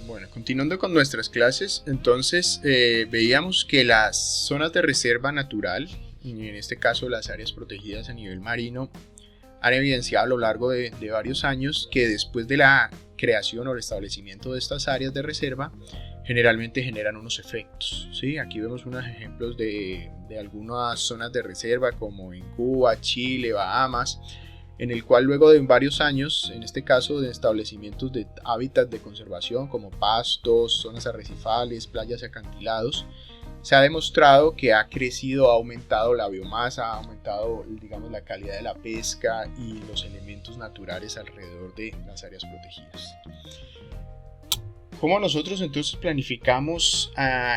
Bueno, continuando con nuestras clases, entonces veíamos que las zonas de reserva natural, y en este caso las áreas protegidas a nivel marino, han evidenciado a lo largo de varios años que después de la creación o el establecimiento de estas áreas de reserva, generalmente generan unos efectos, ¿sí? Aquí vemos unos ejemplos de algunas zonas de reserva como en Cuba, Chile, Bahamas, en el cual luego de varios años, en este caso de establecimientos de hábitats de conservación como pastos, zonas arrecifales, playas y acantilados, se ha demostrado que ha crecido, ha aumentado la biomasa, ha aumentado, digamos, la calidad de la pesca y los elementos naturales alrededor de las áreas protegidas. ¿Cómo nosotros entonces planificamos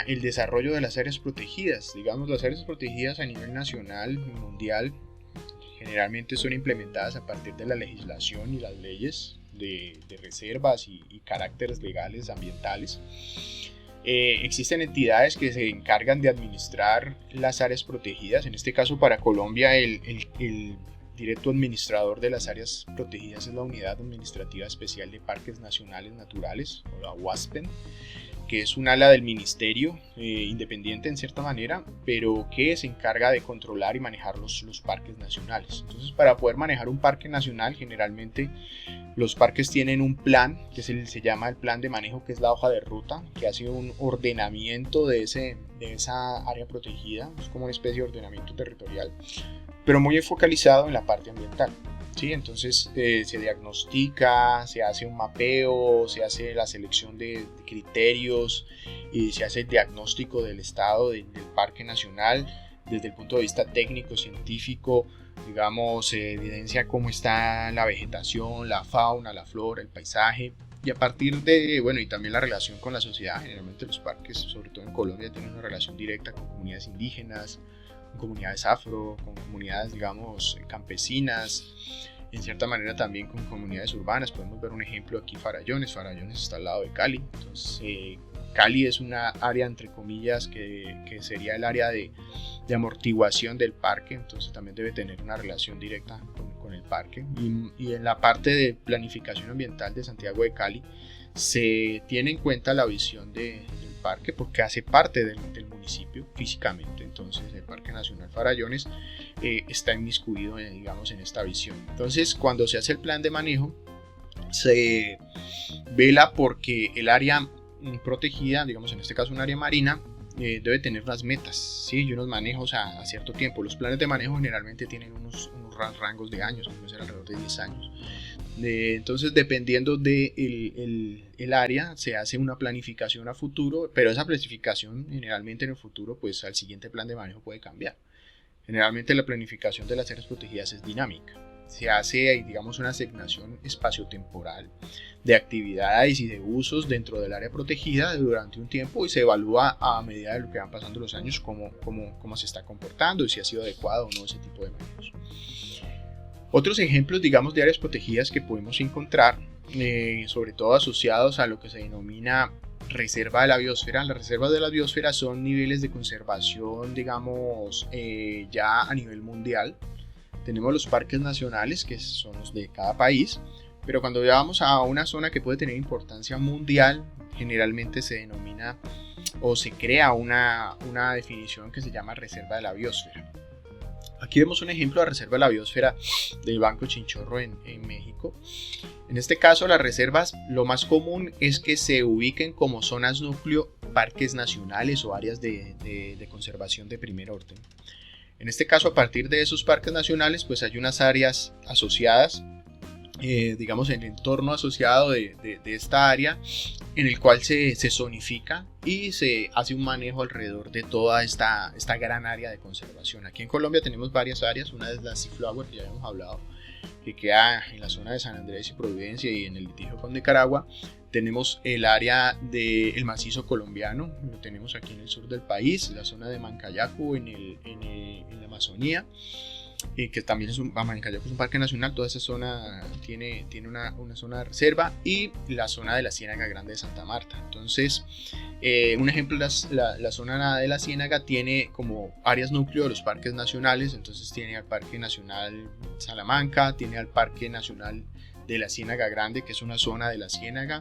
el desarrollo de las áreas protegidas? Digamos, las áreas protegidas a nivel nacional y mundial generalmente son implementadas a partir de la legislación y las leyes de reservas y caracteres legales ambientales. Existen entidades que se encargan de administrar las áreas protegidas. En este caso, para Colombia, el directo administrador de las áreas protegidas es la Unidad Administrativa Especial de Parques Nacionales Naturales, o la UASPEN, que es un ala del ministerio, independiente en cierta manera, pero que se encarga de controlar y manejar los parques nacionales. Entonces, para poder manejar un parque nacional, generalmente los parques tienen un plan, que se llama el plan de manejo, que es la hoja de ruta, que hace un ordenamiento de esa área protegida. Es como una especie de ordenamiento territorial, pero muy focalizado en la parte ambiental. ¿Sí? Entonces se diagnostica, se hace un mapeo, se hace la selección de criterios y se hace el diagnóstico del estado del parque nacional desde el punto de vista técnico, científico. Digamos, se evidencia cómo está la vegetación, la fauna, la flora, el paisaje, y a partir de, bueno, y también la relación con la sociedad. Generalmente los parques, sobre todo en Colombia, tienen una relación directa con comunidades indígenas, con comunidades afro, con comunidades, digamos, campesinas, en cierta manera también con comunidades urbanas. Podemos ver un ejemplo aquí, Farallones está al lado de Cali. Entonces Cali es una área, entre comillas, que sería el área de amortiguación del parque, entonces también debe tener una relación directa con el parque. Y en la parte de planificación ambiental de Santiago de Cali se tiene en cuenta la visión del parque porque hace parte del municipio físicamente. Entonces el Parque Nacional Farallones está inmiscuido digamos, en esta visión. Entonces, cuando se hace el plan de manejo, se vela porque el área protegida, digamos en este caso un área marina, debe tener unas metas, ¿sí? Y unos manejos a cierto tiempo. Los planes de manejo generalmente tienen unos rangos de años, puede ser alrededor de 10 años. Entonces, dependiendo del área, se hace una planificación a futuro, pero esa planificación generalmente en el futuro, pues al siguiente plan de manejo puede cambiar. Generalmente la planificación de las áreas protegidas es dinámica. Se hace, digamos, una asignación espaciotemporal de actividades y de usos dentro del área protegida durante un tiempo y se evalúa a medida de lo que van pasando los años cómo se está comportando y si ha sido adecuado o no ese tipo de manejos. Otros ejemplos, digamos, de áreas protegidas que podemos encontrar, sobre todo asociados a lo que se denomina reserva de la biosfera. Las reservas de la biosfera son niveles de conservación, digamos, ya a nivel mundial. Tenemos los parques nacionales, que son los de cada país, pero cuando vamos a una zona que puede tener importancia mundial, generalmente se denomina o se crea una definición que se llama reserva de la biosfera. Aquí vemos un ejemplo de reserva de la biosfera del Banco Chinchorro en México. En este caso, las reservas, lo más común es que se ubiquen como zonas núcleo, parques nacionales o áreas de conservación de primer orden. En este caso, a partir de esos parques nacionales, pues hay unas áreas asociadas, digamos el entorno asociado de esta área, en el cual se zonifica y se hace un manejo alrededor de toda esta gran área de conservación. Aquí en Colombia tenemos varias áreas. Una es la Seaflower, que ya hemos hablado, que queda en la zona de San Andrés y Providencia y en el litigio con Nicaragua. Tenemos el área del macizo colombiano, lo tenemos aquí en el sur del país, la zona de Mancayacu en la Amazonía, que también Mancayacu es un parque nacional. Toda esa zona tiene una zona de reserva, y la zona de la Ciénaga Grande de Santa Marta. Entonces, un ejemplo, la zona de la Ciénaga tiene como áreas núcleo de los parques nacionales. Entonces tiene al Parque Nacional Salamanca, tiene al Parque Nacional de la Ciénaga Grande, que es una zona de la Ciénaga,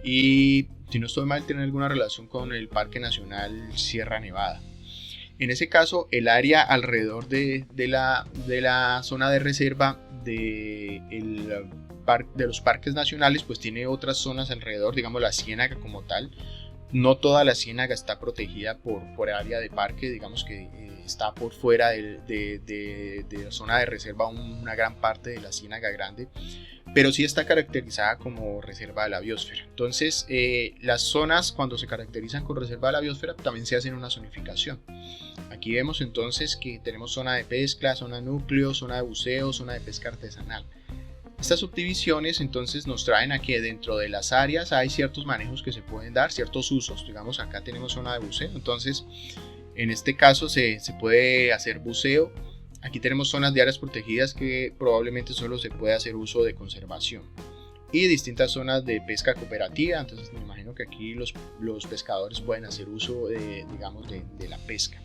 y si no estoy mal tiene alguna relación con el Parque Nacional Sierra Nevada. En ese caso, el área alrededor de la zona de reserva de los parques nacionales pues tiene otras zonas alrededor, digamos la ciénaga como tal. No toda la ciénaga está protegida por área de parque, digamos que está por fuera de la zona de reserva una gran parte de la ciénaga grande, pero sí está caracterizada como reserva de la biosfera. Entonces, las zonas cuando se caracterizan con reserva de la biosfera también se hacen una zonificación. Aquí vemos entonces que tenemos zona de pesca, zona núcleo, zona de buceo, zona de pesca artesanal. Estas subdivisiones entonces nos traen a que dentro de las áreas hay ciertos manejos que se pueden dar, ciertos usos. Digamos, acá tenemos zona de buceo, entonces en este caso se puede hacer buceo. Aquí tenemos zonas de áreas protegidas que probablemente solo se puede hacer uso de conservación. Y distintas zonas de pesca cooperativa, entonces me imagino que aquí los pescadores pueden hacer uso de la pesca.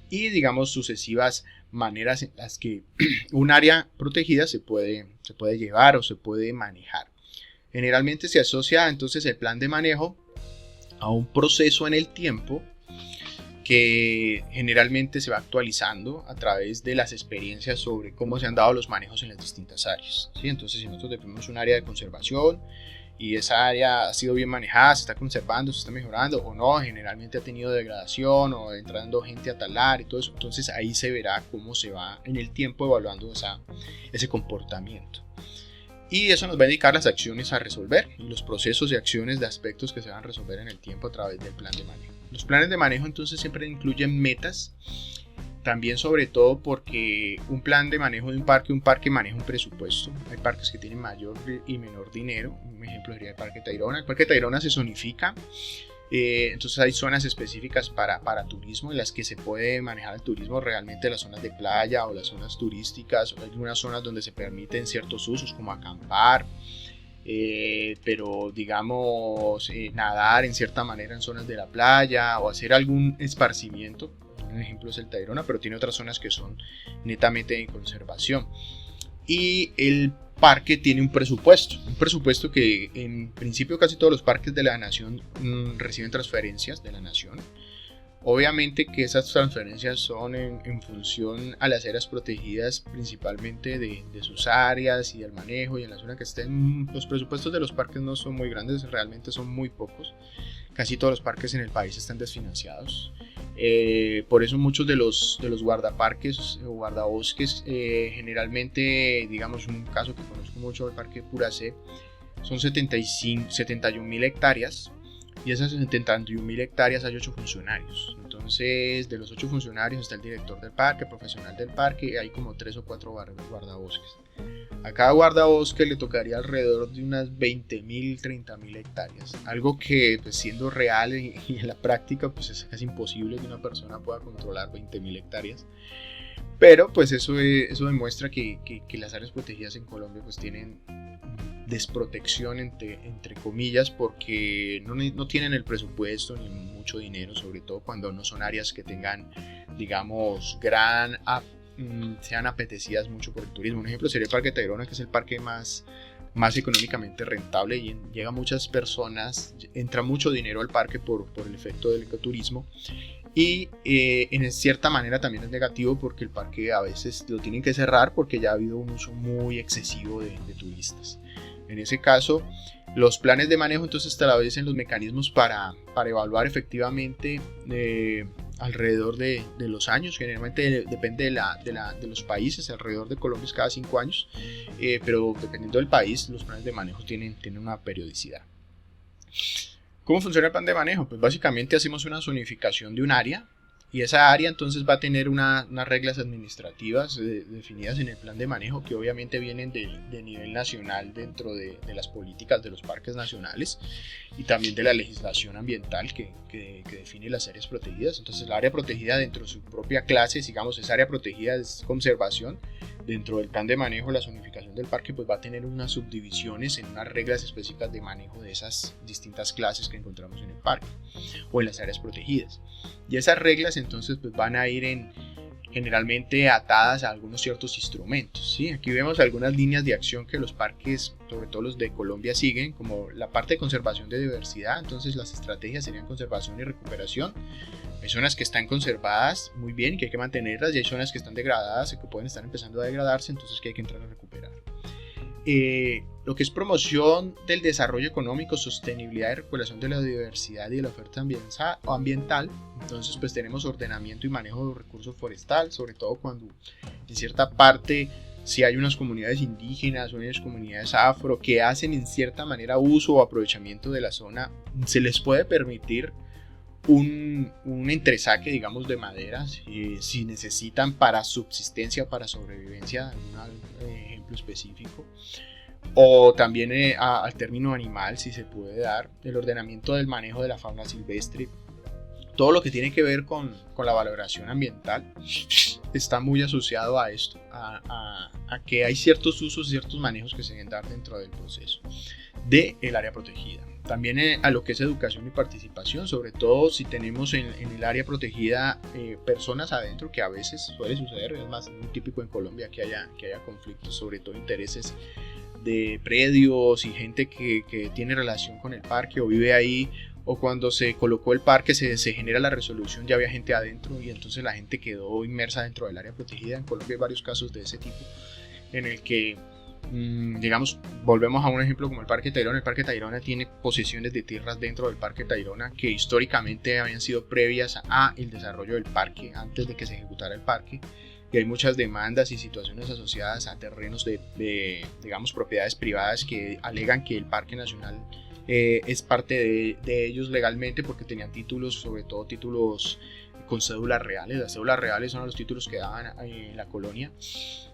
Y digamos sucesivas maneras en las que un área protegida se puede llevar o se puede manejar. Generalmente se asocia entonces el plan de manejo a un proceso en el tiempo que generalmente se va actualizando a través de las experiencias sobre cómo se han dado los manejos en las distintas áreas, ¿sí? Entonces, si nosotros tenemos un área de conservación y esa área ha sido bien manejada, se está conservando, se está mejorando o no, generalmente ha tenido degradación o entrando gente a talar y todo eso, entonces ahí se verá cómo se va en el tiempo evaluando ese comportamiento. Y eso nos va a indicar las acciones a resolver y los procesos y acciones de aspectos que se van a resolver en el tiempo a través del plan de manejo. Los planes de manejo entonces siempre incluyen metas, también sobre todo porque un plan de manejo de un parque maneja un presupuesto. Hay parques que tienen mayor y menor dinero, un ejemplo sería el Parque Tayrona. El Parque Tayrona se zonifica, entonces hay zonas específicas para turismo en las que se puede manejar el turismo, realmente las zonas de playa o las zonas turísticas, hay algunas zonas donde se permiten ciertos usos como acampar, pero digamos nadar en cierta manera en zonas de la playa o hacer algún esparcimiento. Un ejemplo es el Tayrona, pero tiene otras zonas que son netamente de conservación. Y el parque tiene un presupuesto que en principio casi todos los parques de la nación reciben transferencias de la nación. Obviamente que esas transferencias son en función a las áreas protegidas, principalmente de sus áreas y del manejo y en la zona que estén. Los presupuestos de los parques no son muy grandes, realmente son muy pocos. Casi todos los parques en el país están desfinanciados. Por eso muchos de los guardaparques o guardabosques, generalmente, digamos un caso que conozco mucho, el Parque Puracé, son 71.000 hectáreas. Y esas 71.000 hectáreas hay 8 funcionarios. Entonces, de los 8 funcionarios está el director del parque, profesional del parque, y hay como 3 o 4 guardabosques. A cada guardabosque le tocaría alrededor de unas 20.000, 30.000 hectáreas. Algo que, pues, siendo real y en la práctica, pues es casi imposible que una persona pueda controlar 20.000 hectáreas. Pero, pues eso demuestra que las áreas protegidas en Colombia pues tienen desprotección entre comillas, porque no tienen el presupuesto ni mucho dinero, sobre todo cuando no son áreas que tengan, digamos, sean apetecidas mucho por el turismo. Un ejemplo sería el Parque Tayrona, que es el parque más económicamente rentable y llega muchas personas, entra mucho dinero al parque por el efecto del ecoturismo. Y en cierta manera también es negativo porque el parque a veces lo tienen que cerrar porque ya ha habido un uso muy excesivo de turistas. En ese caso, los planes de manejo entonces establecen los mecanismos para evaluar efectivamente alrededor de los años. Generalmente depende de los países, alrededor de Colombia es cada 5 años, pero dependiendo del país, los planes de manejo tienen una periodicidad. ¿Cómo funciona el plan de manejo? Pues básicamente hacemos una zonificación de un área y esa área entonces va a tener unas reglas administrativas definidas en el plan de manejo que obviamente vienen de nivel nacional dentro de las políticas de los parques nacionales y también de la legislación ambiental que define las áreas protegidas. Entonces la área protegida dentro de su propia clase, digamos esa área protegida es conservación, dentro del plan de manejo, la zonificación del parque pues va a tener unas subdivisiones en unas reglas específicas de manejo de esas distintas clases que encontramos en el parque o en las áreas protegidas. Y esas reglas entonces pues van a ir generalmente atadas a algunos ciertos instrumentos, ¿sí? Aquí vemos algunas líneas de acción que los parques, sobre todo los de Colombia, siguen, como la parte de conservación de diversidad. Entonces las estrategias serían conservación y recuperación. Hay zonas que están conservadas muy bien y que hay que mantenerlas, y hay zonas que están degradadas y que pueden estar empezando a degradarse, entonces que hay que entrar a recuperar. Lo que es promoción del desarrollo económico, sostenibilidad y recuperación de la diversidad y de la oferta ambiental. Entonces pues tenemos ordenamiento y manejo de recursos forestal, sobre todo cuando en cierta parte si hay unas comunidades indígenas o unas comunidades afro que hacen en cierta manera uso o aprovechamiento de la zona, se les puede permitir un entresaque, digamos, de madera si necesitan para subsistencia, para sobrevivencia, algún ejemplo específico, o también al término animal, si se puede dar, el ordenamiento del manejo de la fauna silvestre. Todo lo que tiene que ver con la valoración ambiental está muy asociado a esto, a que hay ciertos usos, ciertos manejos que se deben dar dentro del proceso del área protegida. También a lo que es educación y participación, sobre todo si tenemos en el área protegida personas adentro, que a veces suele suceder, es más, es muy típico en Colombia que haya conflictos, sobre todo intereses de predios y gente que tiene relación con el parque o vive ahí, o cuando se colocó el parque se genera la resolución, ya había gente adentro y entonces la gente quedó inmersa dentro del área protegida. En Colombia hay varios casos de ese tipo en el que digamos, volvemos a un ejemplo como el Parque Tayrona. El Parque Tayrona tiene posesiones de tierras dentro del Parque Tayrona que históricamente habían sido previas a el desarrollo del parque, antes de que se ejecutara el parque, y hay muchas demandas y situaciones asociadas a terrenos de digamos, propiedades privadas que alegan que el Parque Nacional es parte de ellos legalmente porque tenían títulos, sobre todo títulos con cédulas reales. Las cédulas reales son los títulos que daban en la colonia,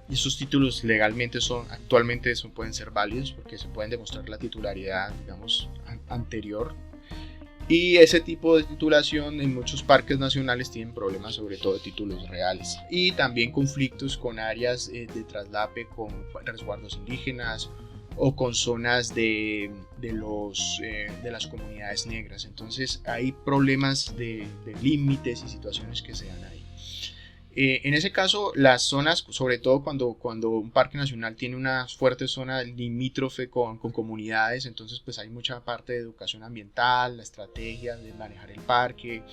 y esos títulos legalmente actualmente pueden ser válidos porque se pueden demostrar la titularidad, digamos, anterior. Y ese tipo de titulación en muchos parques nacionales tienen problemas, sobre todo de títulos reales, y también conflictos con áreas de traslape, con resguardos indígenas o con zonas de las comunidades negras. Entonces hay problemas de límites y situaciones que se dan ahí. En ese caso, las zonas, sobre todo cuando un parque nacional tiene una fuerte zona limítrofe con comunidades, entonces pues hay mucha parte de educación ambiental, la estrategia de manejar el parque,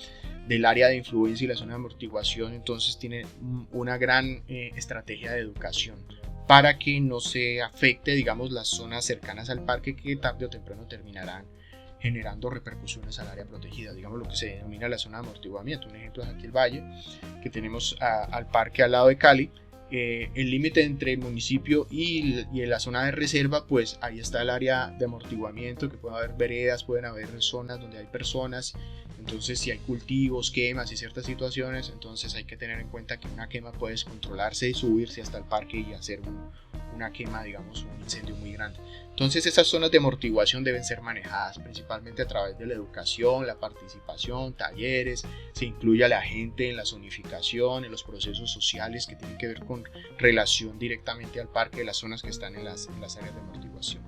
del área de influencia y la zona de amortiguación. Entonces tiene una gran estrategia de educación para que no se afecte, digamos, las zonas cercanas al parque, que tarde o temprano terminarán generando repercusiones al área protegida, digamos lo que se denomina la zona de amortiguamiento. Un ejemplo es aquí el Valle, que tenemos al parque al lado de Cali. El límite entre el municipio y la zona de reserva, pues ahí está el área de amortiguamiento, que puede haber veredas, pueden haber zonas donde hay personas. Entonces si hay cultivos, quemas y ciertas situaciones, entonces hay que tener en cuenta que una quema puede descontrolarse y subirse hasta el parque y hacer una quema, digamos, un incendio muy grande. Entonces esas zonas de amortiguación deben ser manejadas principalmente a través de la educación, la participación, talleres, se incluye a la gente en la zonificación, en los procesos sociales que tienen que ver con relación directamente al parque, de las zonas que están en las áreas de amortiguación.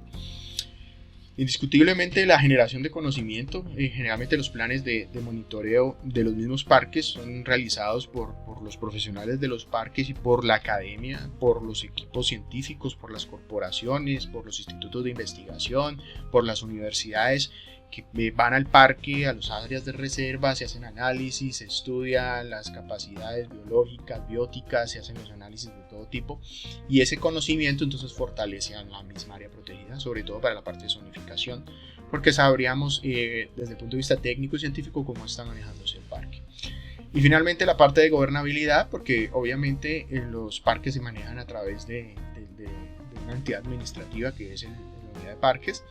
Indiscutiblemente la generación de conocimiento, generalmente los planes de monitoreo de los mismos parques son realizados por los profesionales de los parques y por la academia, por los equipos científicos, por las corporaciones, por los institutos de investigación, por las universidades que van al parque, a las áreas de reserva, se hacen análisis, se estudian las capacidades biológicas, bióticas, se hacen los análisis de todo tipo, y ese conocimiento entonces fortalece a la misma área protegida, sobre todo para la parte de zonificación, porque sabríamos desde el punto de vista técnico y científico cómo está manejándose el parque. Y finalmente la parte de gobernabilidad, porque obviamente los parques se manejan a través de una entidad administrativa que es la unidad de parques.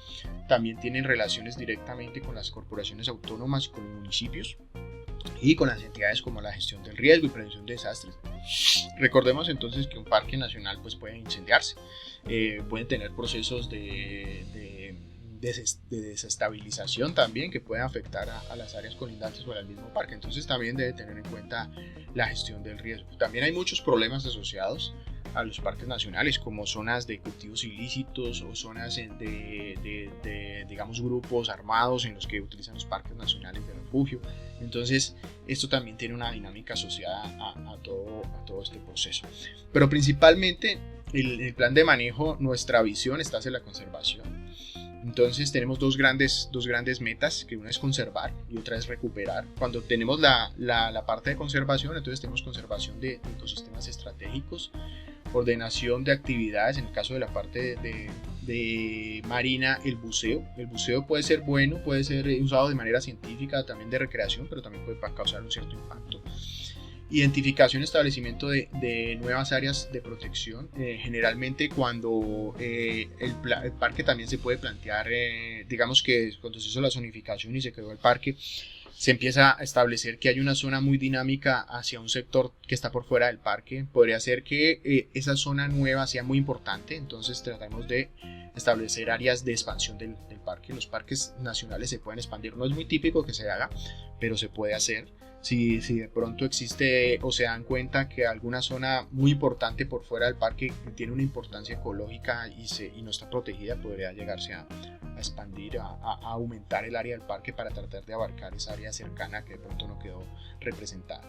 También tienen relaciones directamente con las corporaciones autónomas y con los municipios y con las entidades como la gestión del riesgo y prevención de desastres. Recordemos entonces que un parque nacional pues puede incendiarse, puede tener procesos de desestabilización también que pueden afectar a las áreas colindantes o al mismo parque. Entonces también debe tener en cuenta la gestión del riesgo. También hay muchos problemas asociados a los parques nacionales como zonas de cultivos ilícitos o zonas digamos, grupos armados en los que utilizan los parques nacionales de refugio. Entonces esto también tiene una dinámica asociada a todo este proceso. Pero principalmente el plan de manejo, nuestra visión está hacia la conservación. Entonces tenemos dos grandes metas, que una es conservar y otra es recuperar. Cuando tenemos la parte de conservación, entonces tenemos conservación de ecosistemas estratégicos, ordenación de actividades, en el caso de la parte de marina, el buceo. El buceo puede ser bueno, puede ser usado de manera científica, también de recreación, pero también puede causar un cierto impacto. Identificación y establecimiento de nuevas áreas de protección. Generalmente cuando el parque también se puede plantear, digamos que cuando se hizo la zonificación y se creó el parque, se empieza a establecer que hay una zona muy dinámica hacia un sector que está por fuera del parque. Podría ser que esa zona nueva sea muy importante, entonces tratamos de establecer áreas de expansión del parque. Los parques nacionales se pueden expandir, no es muy típico que se haga, pero se puede hacer. Si de pronto existe o se dan cuenta que alguna zona muy importante por fuera del parque tiene una importancia ecológica y no está protegida, podría llegarse a expandir, a aumentar el área del parque para tratar de abarcar esa área cercana que de pronto no quedó representada.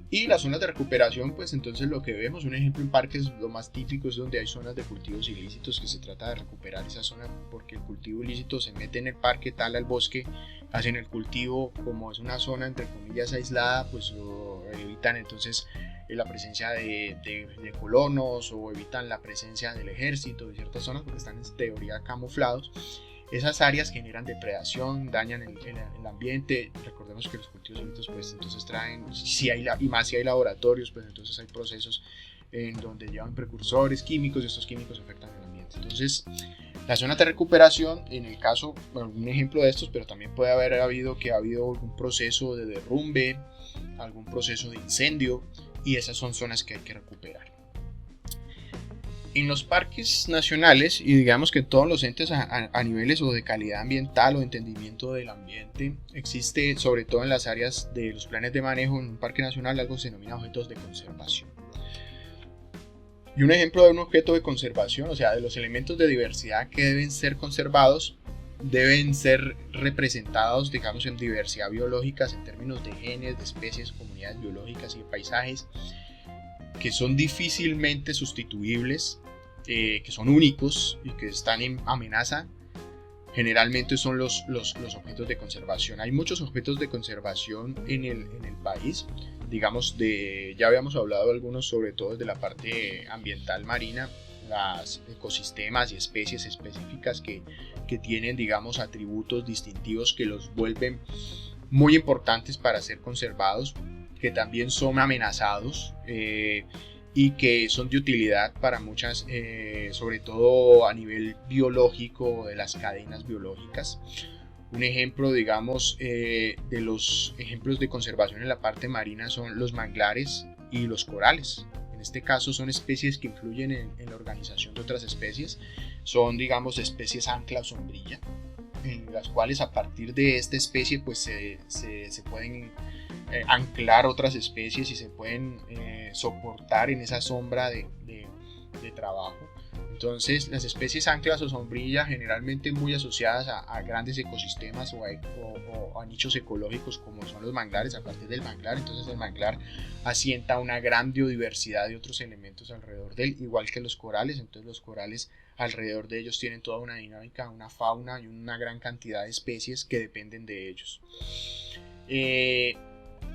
Y las zonas de recuperación, pues entonces lo que vemos, un ejemplo en parques, lo más típico es donde hay zonas de cultivos ilícitos, que se trata de recuperar esa zona porque el cultivo ilícito se mete en el parque, tala el bosque, hacen el cultivo, como es una zona entre comillas aislada, pues lo evitan entonces la presencia de colonos o evitan la presencia del ejército de ciertas zonas porque están en teoría camuflados. Esas áreas generan depredación, dañan el ambiente. Recordemos que los cultivos ilícitos pues entonces traen, y más si hay laboratorios, pues entonces hay procesos en donde llevan precursores químicos y estos químicos afectan el ambiente. Entonces las zonas de recuperación, en el caso, un ejemplo de estos, pero también puede haber habido algún proceso de derrumbe, algún proceso de incendio, y esas son zonas que hay que recuperar. En los parques nacionales, y digamos que en todos los entes a niveles o de calidad ambiental o de entendimiento del ambiente, existe sobre todo en las áreas de los planes de manejo en un parque nacional algo que se denomina objetos de conservación. Y un ejemplo de un objeto de conservación, o sea, de los elementos de diversidad que deben ser conservados, deben ser representados, digamos, en diversidad biológica, en términos de genes, de especies, comunidades biológicas y de paisajes, que son difícilmente sustituibles, que son únicos y que están en amenaza. Generalmente son los objetos de conservación. Hay muchos objetos de conservación en el país. Digamos, ya habíamos hablado de algunos, sobre todo de la parte ambiental marina, los ecosistemas y especies específicas que tienen, digamos, atributos distintivos que los vuelven muy importantes para ser conservados, que también son amenazados y que son de utilidad para muchas, sobre todo a nivel biológico, de las cadenas biológicas. Un ejemplo, digamos, de los ejemplos de conservación en la parte marina son los manglares y los corales. En este caso son especies que influyen en la organización de otras especies. Son, digamos, especies ancla o sombrilla, en las cuales a partir de esta especie pues se pueden anclar otras especies y se pueden soportar en esa sombra de trabajo. Entonces las especies anclas o sombrillas generalmente muy asociadas a grandes ecosistemas o a nichos ecológicos como son los manglares. A partir del manglar, entonces el manglar asienta una gran biodiversidad de otros elementos alrededor de él, igual que los corales. Entonces los corales alrededor de ellos tienen toda una dinámica, una fauna y una gran cantidad de especies que dependen de ellos.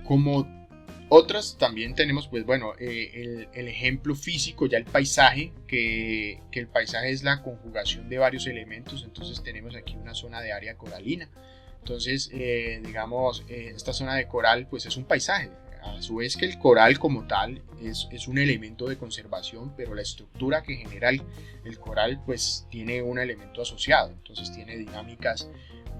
Como otras también tenemos, pues bueno, el ejemplo físico, ya el paisaje, que el paisaje es la conjugación de varios elementos. Entonces tenemos aquí una zona de área coralina. Entonces, digamos, esta zona de coral pues es un paisaje. A su vez que el coral como tal es un elemento de conservación, pero la estructura que genera el coral pues tiene un elemento asociado. Entonces tiene dinámicas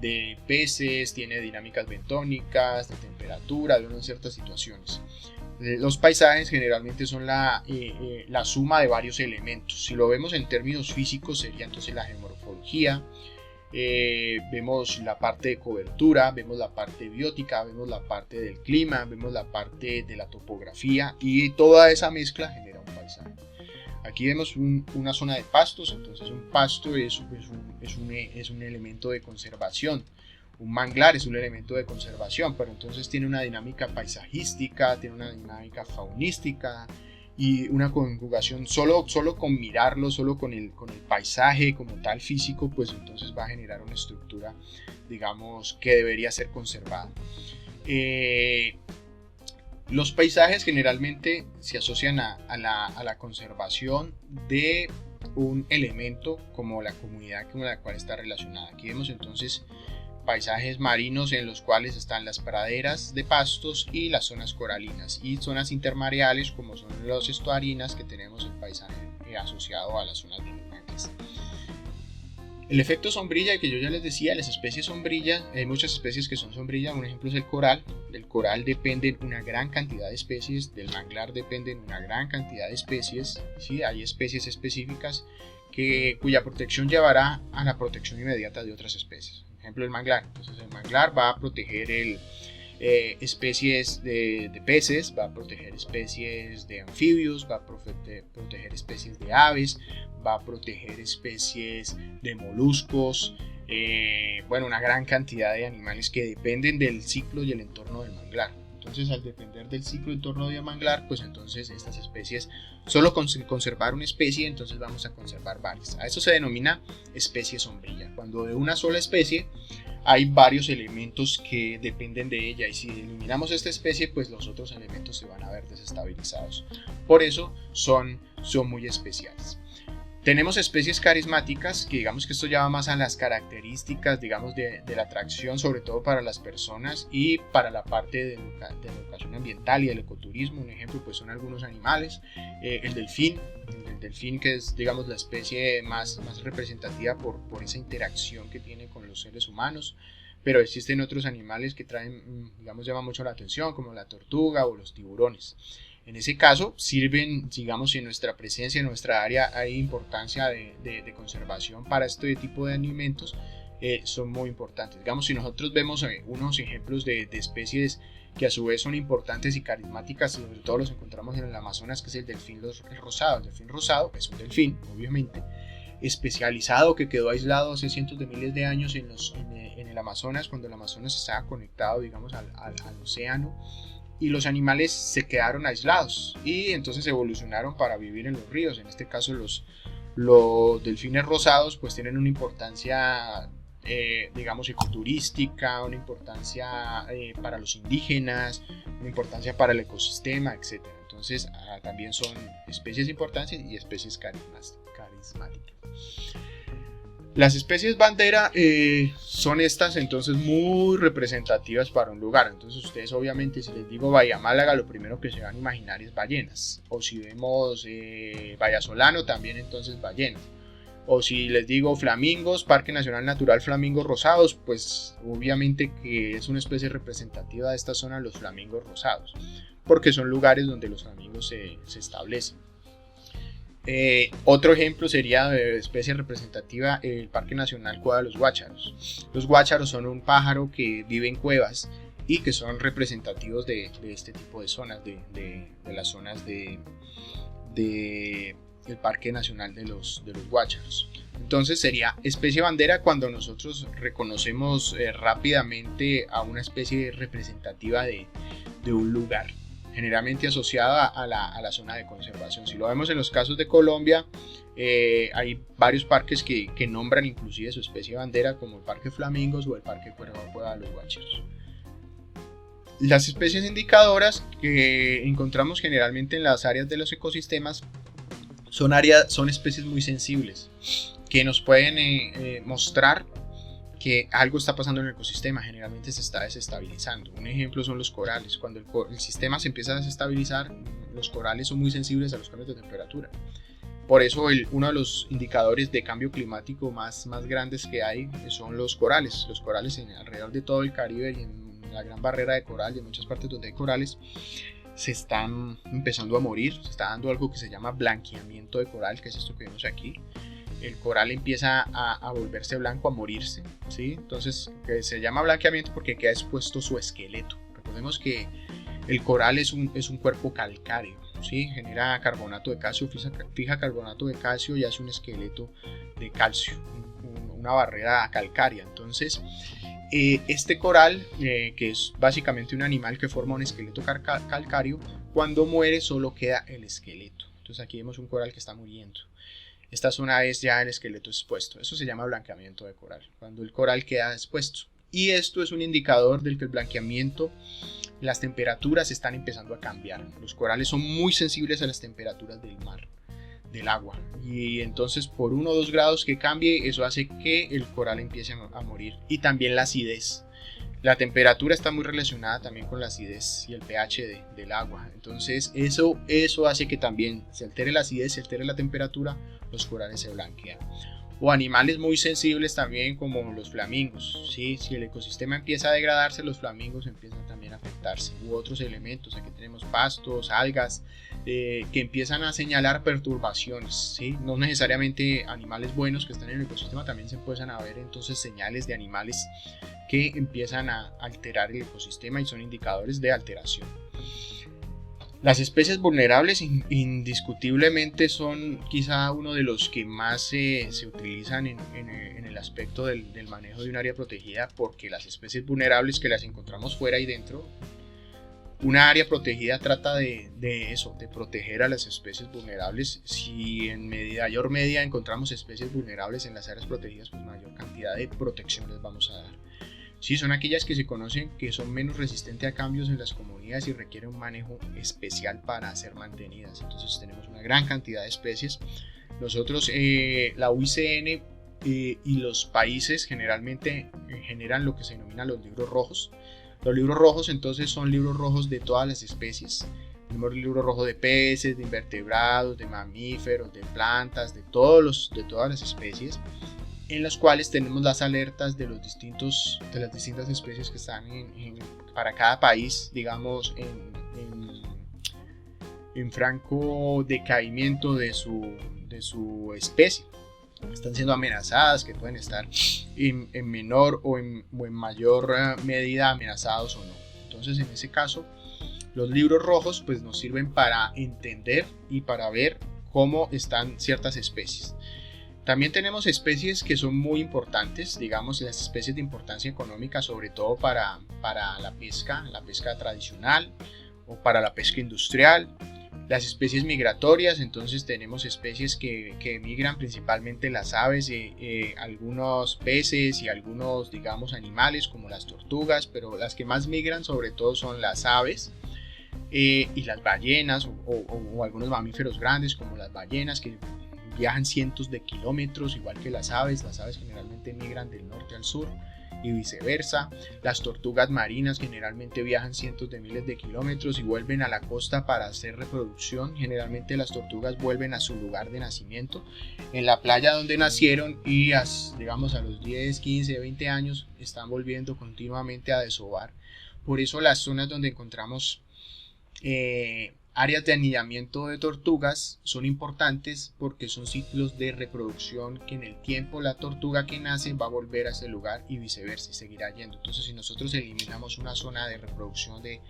de peces, tiene dinámicas bentónicas, de temperatura, de ciertas situaciones. Los paisajes generalmente son la suma de varios elementos. Si lo vemos en términos físicos sería entonces la geomorfología, vemos la parte de cobertura, vemos la parte biótica, vemos la parte del clima, vemos la parte de la topografía, y toda esa mezcla genera un paisaje. Aquí vemos una zona de pastos, entonces un pasto es un elemento de conservación. Un manglar es un elemento de conservación, pero entonces tiene una dinámica paisajística, tiene una dinámica faunística y una conjugación solo con mirarlo, solo con el paisaje como tal físico, pues entonces va a generar una estructura, digamos, que debería ser conservada. Los paisajes generalmente se asocian a la conservación de un elemento como la comunidad con la cual está relacionada. Aquí vemos entonces paisajes marinos en los cuales están las praderas de pastos y las zonas coralinas, y zonas intermareales como son los estuarinas, que tenemos el paisaje asociado a las zonas de montañas. El efecto sombrilla, que yo ya les decía, las especies sombrilla, hay muchas especies que son sombrilla. Un ejemplo es el coral. Del coral dependen una gran cantidad de especies, del manglar dependen una gran cantidad de especies, ¿sí? Hay especies específicas cuya protección llevará a la protección inmediata de otras especies. Por ejemplo, el manglar. Entonces el manglar va a proteger especies de peces, va a proteger especies de anfibios, va a proteger especies de aves, va a proteger especies de moluscos, una gran cantidad de animales que dependen del ciclo y el entorno del manglar. Entonces, al depender del ciclo y entorno del manglar, pues entonces estas especies, solo con conservar una especie, entonces vamos a conservar varias. A eso se denomina especie sombrilla, cuando de una sola especie hay varios elementos que dependen de ella, y si eliminamos esta especie, pues los otros elementos se van a ver desestabilizados. Por eso son muy especiales. Tenemos especies carismáticas, que digamos que esto ya va más a las características, digamos, de la atracción, sobre todo para las personas y para la parte de la educación ambiental y del ecoturismo. Un ejemplo pues son algunos animales, el delfín, que es, digamos, la especie más representativa por esa interacción que tiene con los seres humanos, pero existen otros animales que llaman mucho la atención, como la tortuga o los tiburones. En ese caso sirven, digamos, en nuestra presencia, en nuestra área hay importancia de conservación para este tipo de alimentos, son muy importantes. Digamos, si nosotros vemos unos ejemplos de especies que a su vez son importantes y carismáticas, sobre todo los encontramos en el Amazonas, que es el delfín rosado. El delfín rosado es un delfín, obviamente, especializado, que quedó aislado hace cientos de miles de años en el Amazonas, cuando el Amazonas estaba conectado, digamos, al océano, y los animales se quedaron aislados y entonces evolucionaron para vivir en los ríos. En este caso los delfines rosados pues tienen una importancia digamos ecoturística, una importancia para los indígenas, una importancia para el ecosistema, etc. Entonces también son especies importantes y especies carismáticas. Las especies bandera son estas entonces muy representativas para un lugar. Entonces ustedes obviamente, si les digo Bahía Málaga, lo primero que se van a imaginar es ballenas. O si vemos Bahía Solano, también entonces ballenas. O si les digo flamingos, Parque Nacional Natural Flamingos Rosados, pues obviamente que es una especie representativa de esta zona, los flamingos rosados, porque son lugares donde los flamingos se establecen. Otro ejemplo sería de especie representativa el Parque Nacional Cueva de los Guácharos. Los guácharos son un pájaro que vive en cuevas y que son representativos de este tipo de zonas, de las zonas del Parque Nacional de los Guácharos. Entonces sería especie bandera cuando nosotros reconocemos rápidamente a una especie representativa de un lugar, generalmente asociada a la zona de conservación. Si lo vemos en los casos de Colombia, hay varios parques que nombran inclusive su especie bandera, como el Parque Flamingos o el Parque Cueva de los Guácharos. Las especies indicadoras que encontramos generalmente en las áreas de los ecosistemas son especies muy sensibles, que nos pueden mostrar que algo está pasando en el ecosistema, generalmente se está desestabilizando. Un ejemplo son los corales. Cuando el sistema se empieza a desestabilizar, los corales son muy sensibles a los cambios de temperatura. Por eso uno de los indicadores de cambio climático más grandes que hay son los corales. Los corales alrededor de todo el Caribe y en la Gran Barrera de Coral y en muchas partes donde hay corales se están empezando a morir. Se está dando algo que se llama blanqueamiento de coral, que es esto que vemos aquí. El coral empieza a volverse blanco, a morirse, ¿sí? Entonces que se llama blanqueamiento porque queda expuesto su esqueleto. Recordemos que el coral es un cuerpo calcáreo, ¿sí? Genera carbonato de calcio, fija carbonato de calcio y hace un esqueleto de calcio, una barrera calcárea. Entonces, este coral, que es básicamente un animal que forma un esqueleto calcáreo, cuando muere solo queda el esqueleto. Entonces aquí vemos un coral que está muriendo. Esta zona es ya el esqueleto expuesto. Eso se llama blanqueamiento de coral, cuando el coral queda expuesto. Y esto es un indicador del que el blanqueamiento, las temperaturas están empezando a cambiar. Los corales son muy sensibles a las temperaturas del mar, del agua. Y entonces por 1 o 2 grados que cambie, eso hace que el coral empiece a morir. Y también la acidez. La temperatura está muy relacionada también con la acidez y el pH del agua. Entonces eso hace que también se altere la acidez, se altere la temperatura, los corales se blanquean. O animales muy sensibles también como los flamingos, ¿sí? Si el ecosistema empieza a degradarse, los flamingos empiezan también a afectarse. U otros elementos, aquí tenemos pastos, algas, que empiezan a señalar perturbaciones, ¿sí? No necesariamente animales buenos que están en el ecosistema, también se empiezan a ver entonces señales de animales que empiezan a alterar el ecosistema y son indicadores de alteración. Las especies vulnerables indiscutiblemente son quizá uno de los que más se utilizan en el aspecto del manejo de un área protegida, porque las especies vulnerables que las encontramos fuera y dentro, una área protegida trata de eso, de proteger a las especies vulnerables. Si en mayor medida encontramos especies vulnerables en las áreas protegidas, pues mayor cantidad de protección les vamos a dar. Sí, son aquellas que se conocen que son menos resistentes a cambios en las comunidades y requieren un manejo especial para ser mantenidas. Entonces tenemos una gran cantidad de especies. Nosotros, la UICN y los países generalmente generan lo que se denomina los libros rojos. Los libros rojos entonces son libros rojos de todas las especies. Tenemos el libro rojo de peces, de invertebrados, de mamíferos, de plantas, de todas las especies, en los cuales tenemos las alertas de las distintas especies que están para cada país, digamos, en franco decaimiento de su especie. Están siendo amenazadas, que pueden estar en menor o en mayor medida amenazados o no. Entonces, en ese caso, los libros rojos pues nos sirven para entender y para ver cómo están ciertas especies. También tenemos especies que son muy importantes, digamos las especies de importancia económica, sobre todo para la pesca tradicional o para la pesca industrial. Las especies migratorias, entonces tenemos especies que migran, principalmente las aves, algunos peces y algunos, digamos, animales como las tortugas, pero las que más migran sobre todo son las aves y las ballenas o algunos mamíferos grandes como las ballenas, que viajan cientos de kilómetros, igual que las aves. Las aves generalmente migran del norte al sur y viceversa. Las tortugas marinas generalmente viajan cientos de miles de kilómetros y vuelven a la costa para hacer reproducción. Generalmente las tortugas vuelven a su lugar de nacimiento, en la playa donde nacieron, y digamos a los 10, 15, 20 años están volviendo continuamente a desovar. Por eso las zonas donde encontramos áreas de anidamiento de tortugas son importantes, porque son ciclos de reproducción que en el tiempo la tortuga que nace va a volver a ese lugar y viceversa, y seguirá yendo. Entonces, si nosotros eliminamos una zona de reproducción de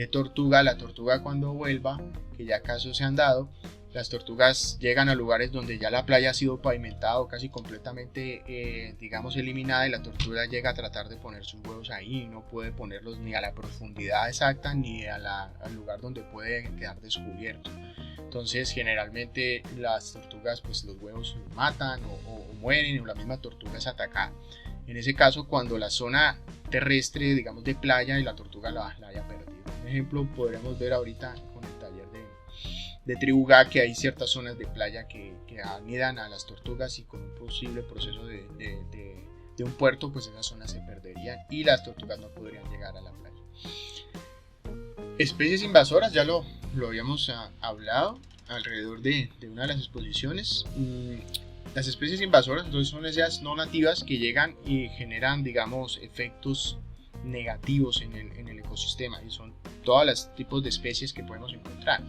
tortuga, la tortuga cuando vuelva, que ya casos se han dado, las tortugas llegan a lugares donde ya la playa ha sido pavimentada o casi completamente digamos eliminada, y la tortuga llega a tratar de poner sus huevos ahí y no puede ponerlos ni a la profundidad exacta ni al lugar donde puede quedar descubierto. Entonces generalmente las tortugas, pues los huevos los matan o mueren, o la misma tortuga es atacada. En ese caso, cuando la zona terrestre, digamos de playa, y la tortuga la haya perdido. Un ejemplo podríamos ver ahorita con el taller de Tribugá, que hay ciertas zonas de playa que anidan a las tortugas, y con un posible proceso de un puerto, pues esas zonas se perderían y las tortugas no podrían llegar a la playa. Especies invasoras, ya lo habíamos hablado alrededor de una de las exposiciones. Las especies invasoras entonces son esas no nativas que llegan y generan, digamos, efectos negativos en el ecosistema, y son todos los tipos de especies que podemos encontrar,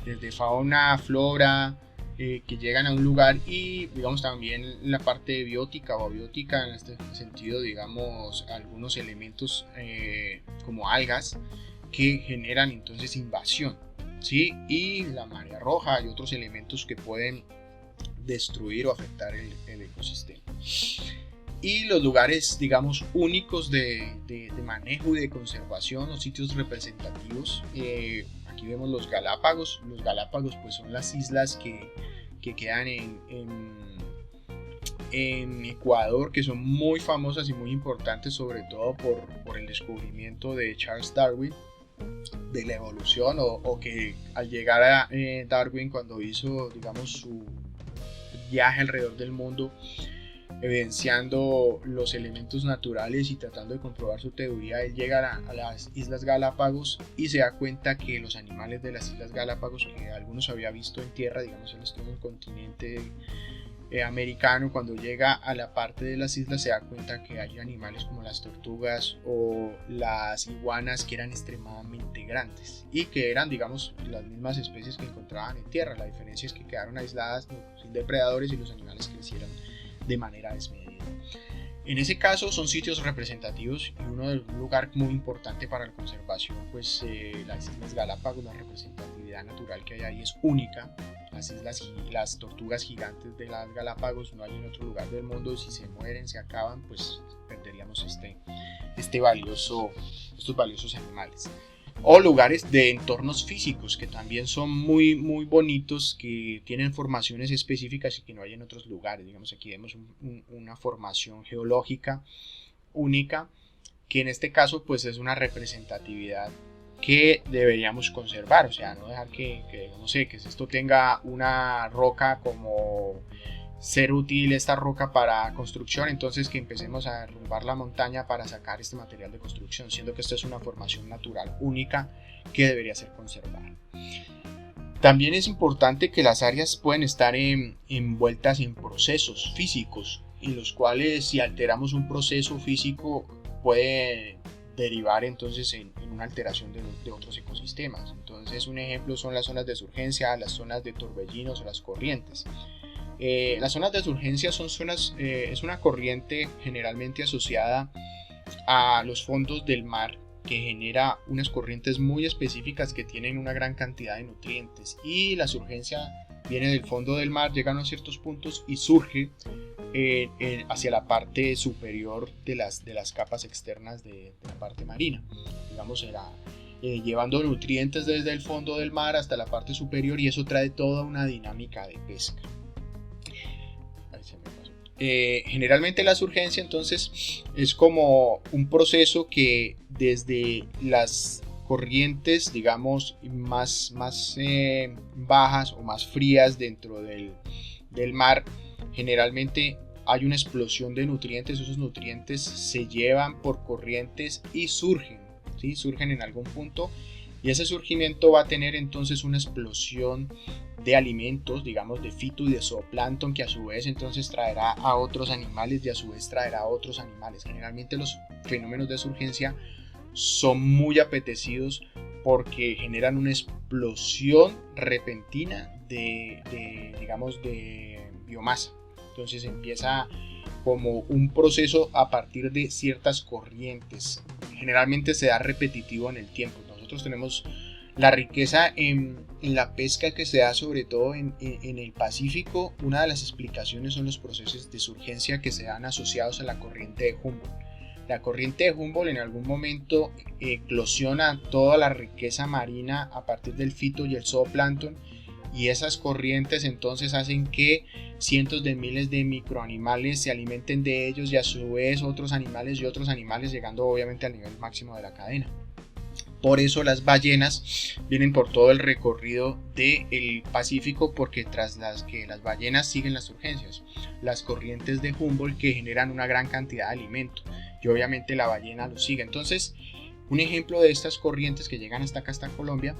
desde fauna, flora, que llegan a un lugar, y digamos también la parte biótica o abiótica, en este sentido, digamos, algunos elementos como algas que generan entonces invasión. ¿sí? Y la marea roja y otros elementos que pueden destruir o afectar el ecosistema. Y los lugares, digamos, únicos de manejo y de conservación, los sitios representativos. Aquí vemos los Galápagos. Los Galápagos pues son las islas que quedan en Ecuador, que son muy famosas y muy importantes, sobre todo por el descubrimiento de Charles Darwin de la evolución, o que al llegar a Darwin, cuando hizo, digamos, su viaje alrededor del mundo, evidenciando los elementos naturales y tratando de comprobar su teoría, él llega a las Islas Galápagos y se da cuenta que los animales de las Islas Galápagos, que algunos había visto en tierra, digamos, él estuvo en el continente americano, cuando llega a la parte de las islas se da cuenta que hay animales como las tortugas o las iguanas que eran extremadamente grandes y que eran, digamos, las mismas especies que encontraban en tierra. La diferencia es que quedaron aisladas, sin depredadores, y los animales crecieron de manera desmedida. En ese caso son sitios representativos y un lugar muy importante para la conservación, pues las Islas Galápagos, la representatividad natural que hay ahí es única. Las tortugas gigantes de las Galápagos no hay en otro lugar del mundo. Si se mueren, se acaban, pues perderíamos estos valiosos animales. O lugares de entornos físicos que también son muy, muy bonitos, que tienen formaciones específicas y que no hay en otros lugares. Digamos, aquí vemos una formación geológica única, que en este caso pues es una representatividad que deberíamos conservar. O sea, no dejar que esto tenga una roca como ser útil, esta roca para construcción, entonces que empecemos a derrumbar la montaña para sacar este material de construcción, siendo que esto es una formación natural única que debería ser conservada. También es importante que las áreas pueden estar envueltas en procesos físicos, en los cuales si alteramos un proceso físico puede derivar entonces en una alteración de otros ecosistemas. Entonces un ejemplo son las zonas de surgencia, las zonas de torbellinos o las corrientes. Las zonas de surgencia es una corriente generalmente asociada a los fondos del mar, que genera unas corrientes muy específicas que tienen una gran cantidad de nutrientes, y la surgencia viene del fondo del mar, llegan a ciertos puntos y surge hacia la parte superior de las capas externas de la parte marina, digamos, llevando nutrientes desde el fondo del mar hasta la parte superior, y eso trae toda una dinámica de pesca. Generalmente la surgencia entonces es como un proceso que desde las corrientes, digamos, más bajas o más frías dentro del mar, generalmente hay una explosión de nutrientes. Esos nutrientes se llevan por corrientes y surgen en algún punto, y ese surgimiento va a tener entonces una explosión de alimentos, digamos, de fito y de zooplancton, que a su vez entonces traerá a otros animales y a su vez traerá a otros animales. Generalmente los fenómenos de surgencia son muy apetecidos porque generan una explosión repentina de biomasa. Entonces empieza como un proceso a partir de ciertas corrientes. Generalmente se da repetitivo en el tiempo. Nosotros tenemos la riqueza en la pesca que se da sobre todo en el Pacífico. Una de las explicaciones son los procesos de surgencia que se dan asociados a la corriente de Humboldt. La corriente de Humboldt en algún momento eclosiona toda la riqueza marina a partir del fito y el zooplancton, y esas corrientes entonces hacen que cientos de miles de microanimales se alimenten de ellos, y a su vez otros animales, llegando obviamente al nivel máximo de la cadena. Por eso las ballenas vienen por todo el recorrido del Pacífico, porque tras las ballenas siguen las surgencias, las corrientes de Humboldt, que generan una gran cantidad de alimento, y obviamente la ballena lo sigue. Entonces, un ejemplo de estas corrientes que llegan hasta acá, hasta Colombia,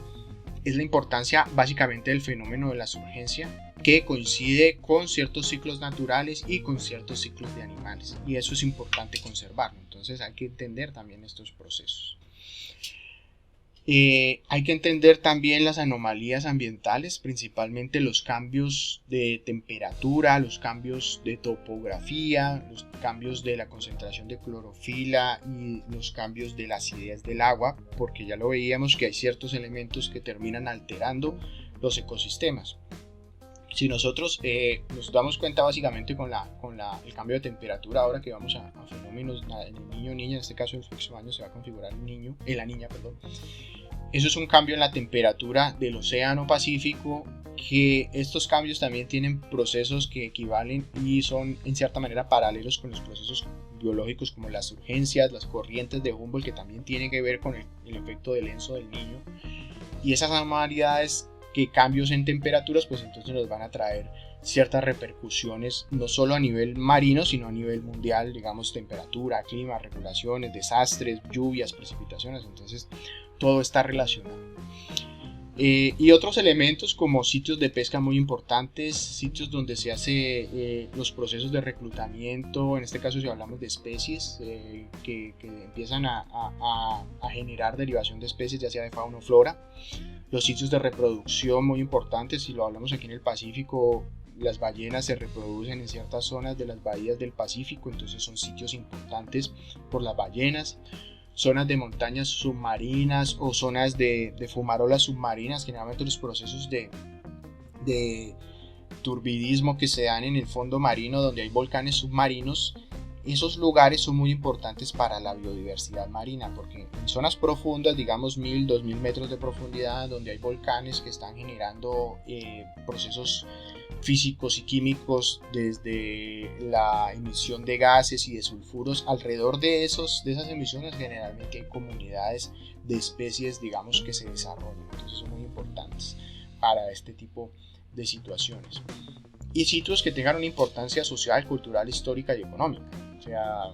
es la importancia básicamente del fenómeno de la surgencia, que coincide con ciertos ciclos naturales y con ciertos ciclos de animales, y eso es importante conservarlo. Entonces hay que entender también estos procesos. Hay que entender también las anomalías ambientales, principalmente los cambios de temperatura, los cambios de topografía, los cambios de la concentración de clorofila y los cambios de la acidez del agua, porque ya lo veíamos que hay ciertos elementos que terminan alterando los ecosistemas. Si nosotros nos damos cuenta básicamente con el cambio de temperatura, ahora que vamos a fenómenos en el niño o niña, en este caso el próximo año se va a configurar la niña, perdón. Eso es un cambio en la temperatura del océano Pacífico, que estos cambios también tienen procesos que equivalen y son en cierta manera paralelos con los procesos biológicos como las urgencias, las corrientes de Humboldt, que también tienen que ver con el efecto del Enso del Niño. Y esas anormalidades, que cambios en temperaturas, pues entonces nos van a traer ciertas repercusiones no solo a nivel marino, sino a nivel mundial, digamos temperatura, clima, regulaciones, desastres, lluvias, precipitaciones. Entonces todo está relacionado. Y otros elementos como sitios de pesca muy importantes, sitios donde se hace los procesos de reclutamiento, en este caso si hablamos de especies que empiezan a generar derivación de especies, ya sea de fauna o flora. Los sitios de reproducción muy importantes, si lo hablamos aquí en el Pacífico, las ballenas se reproducen en ciertas zonas de las bahías del Pacífico, entonces son sitios importantes por las ballenas. Zonas de montañas submarinas o zonas de fumarolas submarinas, generalmente los procesos de turbidismo que se dan en el fondo marino donde hay volcanes submarinos. Esos lugares son muy importantes para la biodiversidad marina, porque en zonas profundas, digamos 1000, 2000 metros de profundidad, donde hay volcanes que están generando procesos físicos y químicos desde la emisión de gases y de sulfuros, alrededor de esas emisiones generalmente hay comunidades de especies, digamos, que se desarrollan, entonces son muy importantes para este tipo de situaciones. Y sitios que tengan una importancia social, cultural, histórica y económica. O sea,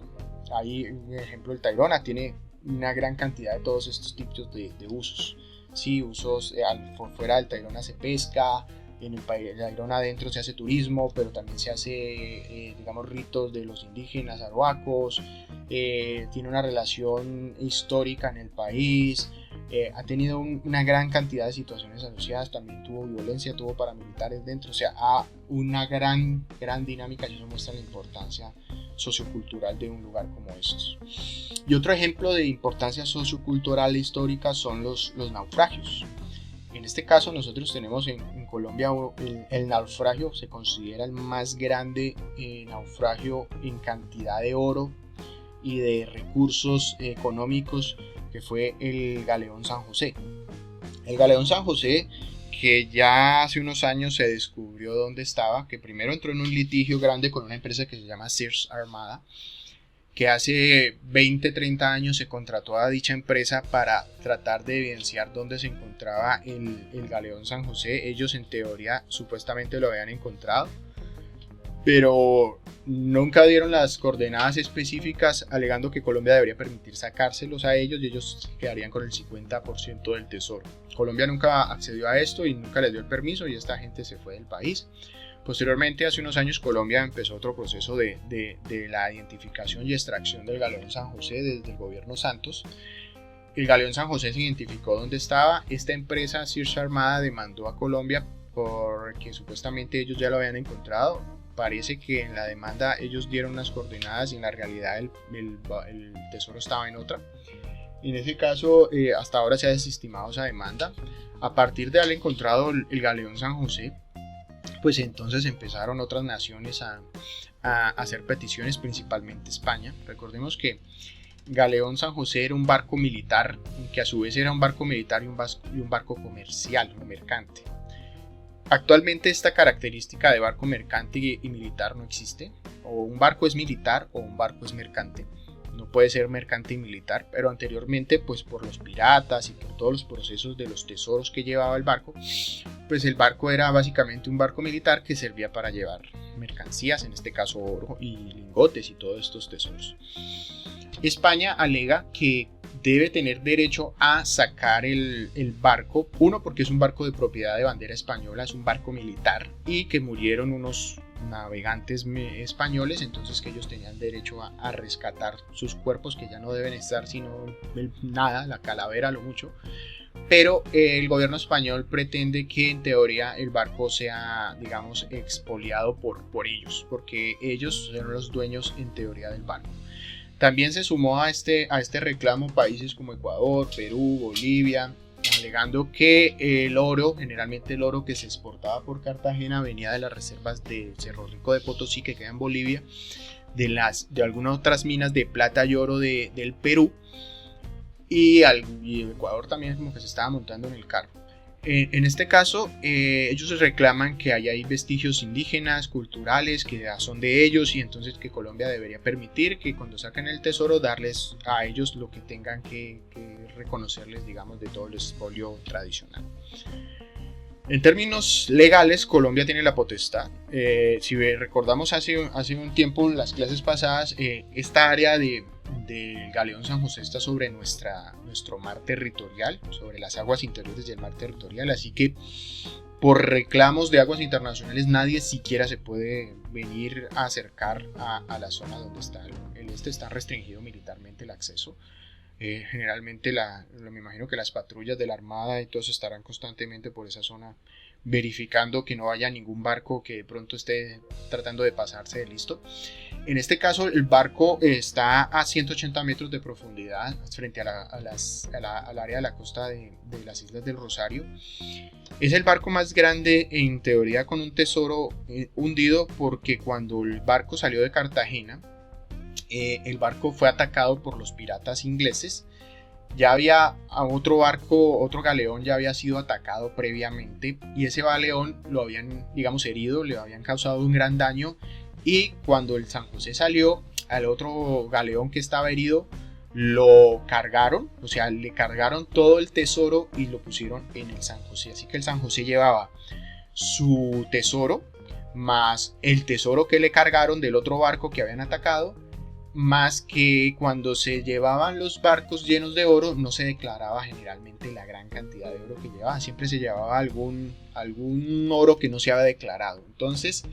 ahí un ejemplo, el Tayrona tiene una gran cantidad de todos estos tipos de usos. Sí, usos por fuera del Tayrona se pesca, en el Tayrona adentro se hace turismo, pero también se hace, digamos, ritos de los indígenas arhuacos, tiene una relación histórica en el país, ha tenido una gran cantidad de situaciones asociadas, también tuvo violencia, tuvo paramilitares dentro, o sea, una gran dinámica y eso muestra la importancia sociocultural de un lugar como estos. Y otro ejemplo de importancia sociocultural e histórica son los naufragios. En este caso nosotros tenemos en Colombia el naufragio, se considera el más grande naufragio en cantidad de oro y de recursos económicos, que fue el Galeón San José. El Galeón San José, que ya hace unos años se descubrió dónde estaba, que primero entró en un litigio grande con una empresa que se llama Sears Armada, que hace 20, 30 años se contrató a dicha empresa para tratar de evidenciar dónde se encontraba el Galeón San José. Ellos en teoría supuestamente lo habían encontrado, pero nunca dieron las coordenadas específicas, alegando que Colombia debería permitir sacárselos a ellos y ellos quedarían con el 50% del tesoro. Colombia nunca accedió a esto y nunca les dio el permiso y esta gente se fue del país. Posteriormente, hace unos años, Colombia empezó otro proceso de la identificación y extracción del Galeón San José desde el gobierno Santos. El Galeón San José se identificó dónde estaba. Esta empresa, Sears Armada, demandó a Colombia porque supuestamente ellos ya lo habían encontrado. Parece que en la demanda ellos dieron unas coordenadas y en la realidad el tesoro estaba en otra. En ese caso, hasta ahora se ha desestimado esa demanda. A partir de haber encontrado el Galeón San José, pues entonces empezaron otras naciones a hacer peticiones, principalmente España. Recordemos que Galeón San José era un barco militar, que a su vez era un barco militar y un barco comercial o mercante. Actualmente esta característica de barco mercante y militar no existe. O un barco es militar o un barco es mercante. No puede ser mercante y militar, pero anteriormente, pues por los piratas y por todos los procesos de los tesoros que llevaba el barco, pues el barco era básicamente un barco militar que servía para llevar mercancías, en este caso oro y lingotes y todos estos tesoros. España alega que debe tener derecho a sacar el barco, uno porque es un barco de propiedad de bandera española, es un barco militar y que murieron unos navegantes españoles, entonces que ellos tenían derecho a rescatar sus cuerpos, que ya no deben estar sino nada, la calavera lo mucho, pero el gobierno español pretende que en teoría el barco sea, digamos, expoliado por ellos, porque ellos son los dueños en teoría del barco. También se sumó a este reclamo países como Ecuador, Perú, Bolivia, alegando que el oro, generalmente el oro que se exportaba por Cartagena, venía de las reservas de Cerro Rico de Potosí, que queda en Bolivia, de algunas otras minas de plata y oro del Perú, y Ecuador también como que se estaba montando en el carro. En este caso, ellos reclaman que hay vestigios indígenas, culturales, que son de ellos, y entonces que Colombia debería permitir que cuando saquen el tesoro, darles a ellos lo que tengan que reconocerles, digamos, de todo el expolio tradicional. En términos legales, Colombia tiene la potestad. Si recordamos hace un tiempo, en las clases pasadas, esta área del Galeón San José está sobre nuestro mar territorial, sobre las aguas interiores del mar territorial, así que por reclamos de aguas internacionales nadie siquiera se puede venir a acercar a la zona donde está está restringido militarmente el acceso. Generalmente me imagino que las patrullas de la Armada y todos estarán constantemente por esa zona verificando que no haya ningún barco que de pronto esté tratando de pasarse de listo. En este caso el barco está a 180 metros de profundidad frente al área de la costa de las Islas del Rosario. Es el barco más grande en teoría con un tesoro hundido, porque cuando el barco salió de Cartagena, el barco fue atacado por los piratas ingleses. Ya había otro barco, otro galeón ya había sido atacado previamente, y ese galeón lo habían, digamos, herido, le habían causado un gran daño, y cuando el San José salió, al otro galeón que estaba herido lo cargaron, o sea, le cargaron todo el tesoro y lo pusieron en el San José. Así que el San José llevaba su tesoro más el tesoro que le cargaron del otro barco que habían atacado, más que cuando se llevaban los barcos llenos de oro no se declaraba generalmente la gran cantidad de oro que llevaban, siempre se llevaba algún oro que no se había declarado. Entonces,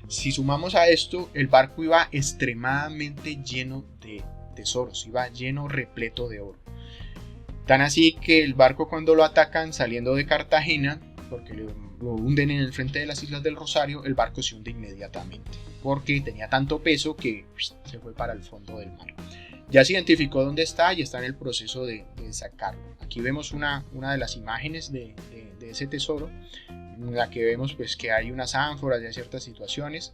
si sumamos a esto, el barco iba extremadamente lleno de tesoros, iba lleno, repleto de oro. Tan así que el barco, cuando lo atacan saliendo de Cartagena, porque lo hunden en el frente de las Islas del Rosario, el barco se hunde inmediatamente, porque tenía tanto peso que se fue para el fondo del mar. Ya se identificó dónde está y está en el proceso de sacarlo. Aquí vemos una de las imágenes de ese tesoro, en la que vemos pues que hay unas ánforas y hay ciertas situaciones.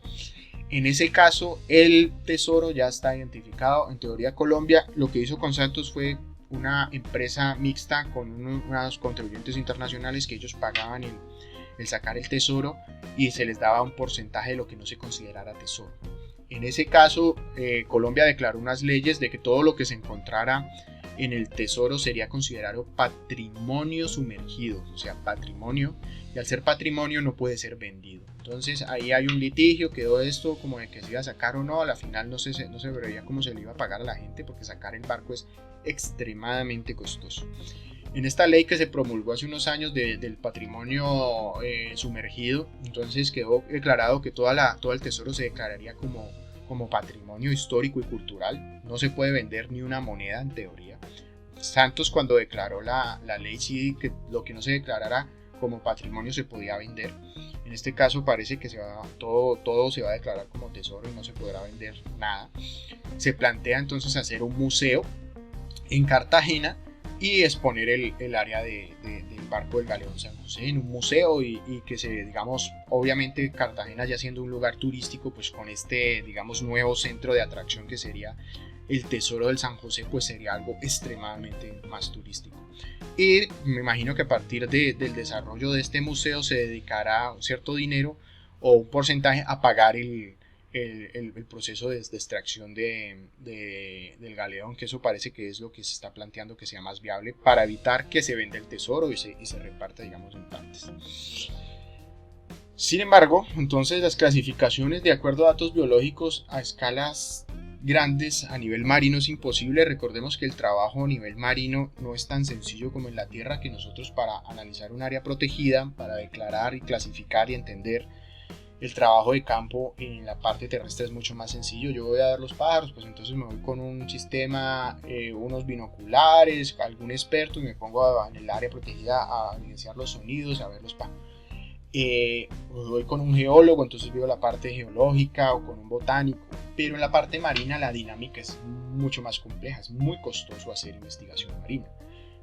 En ese caso el tesoro ya está identificado. En teoría Colombia lo que hizo con Santos fue una empresa mixta con unos contribuyentes internacionales, que ellos pagaban el sacar el tesoro y se les daba un porcentaje de lo que no se considerara tesoro. En ese caso, Colombia declaró unas leyes de que todo lo que se encontrara en el tesoro sería considerado patrimonio sumergido, o sea, patrimonio, y al ser patrimonio no puede ser vendido. Entonces ahí hay un litigio, quedó esto como de que se iba a sacar o no. A la final no se veía cómo se le iba a pagar a la gente, porque sacar el barco es extremadamente costoso. En esta ley que se promulgó hace unos años del patrimonio sumergido, entonces quedó declarado que todo el tesoro se declararía como patrimonio histórico y cultural. No se puede vender ni una moneda en teoría. Santos, cuando declaró la ley, sí, que lo que no se declarara como patrimonio se podía vender. En este caso parece que todo se va a declarar como tesoro y no se podrá vender nada. Se plantea entonces hacer un museo en Cartagena y exponer el área del barco del Galeón San José en un museo, y que digamos, obviamente Cartagena ya siendo un lugar turístico, pues con este, digamos, nuevo centro de atracción que sería el tesoro del San José, pues sería algo extremadamente más turístico. Y me imagino que a partir del desarrollo de este museo se dedicará un cierto dinero o un porcentaje a pagar el proceso de extracción del galeón, que eso parece que es lo que se está planteando que sea más viable, para evitar que se venda el tesoro y se reparta, digamos, en partes. Sin embargo, entonces las clasificaciones de acuerdo a datos biológicos a escalas grandes a nivel marino es imposible. Recordemos que el trabajo a nivel marino no es tan sencillo como en la tierra, que nosotros, para analizar un área protegida, para declarar y clasificar y entender El trabajo de campo en la parte terrestre es mucho más sencillo. Yo voy a ver los pájaros, pues entonces me voy con un sistema, unos binoculares, algún experto, y me pongo en el área protegida a evidenciar los sonidos, a ver los pájaros. Voy con un geólogo, entonces veo la parte geológica, o con un botánico. Pero en la parte marina la dinámica es mucho más compleja, es muy costoso hacer investigación marina.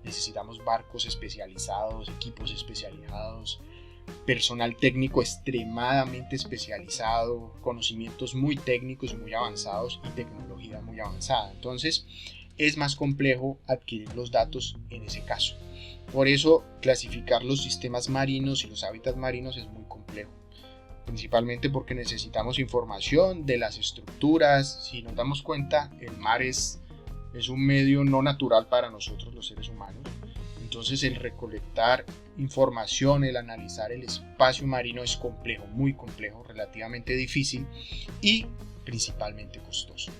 Necesitamos barcos especializados, equipos especializados, personal técnico extremadamente especializado, conocimientos muy técnicos, muy avanzados y tecnología muy avanzada. Entonces es más complejo adquirir los datos en ese caso. Por eso clasificar los sistemas marinos y los hábitats marinos es muy complejo, principalmente porque necesitamos información de las estructuras. Si nos damos cuenta, el mar es un medio no natural para nosotros los seres humanos. Entonces el recolectar información, el analizar el espacio marino es complejo, muy complejo, relativamente difícil y principalmente costoso.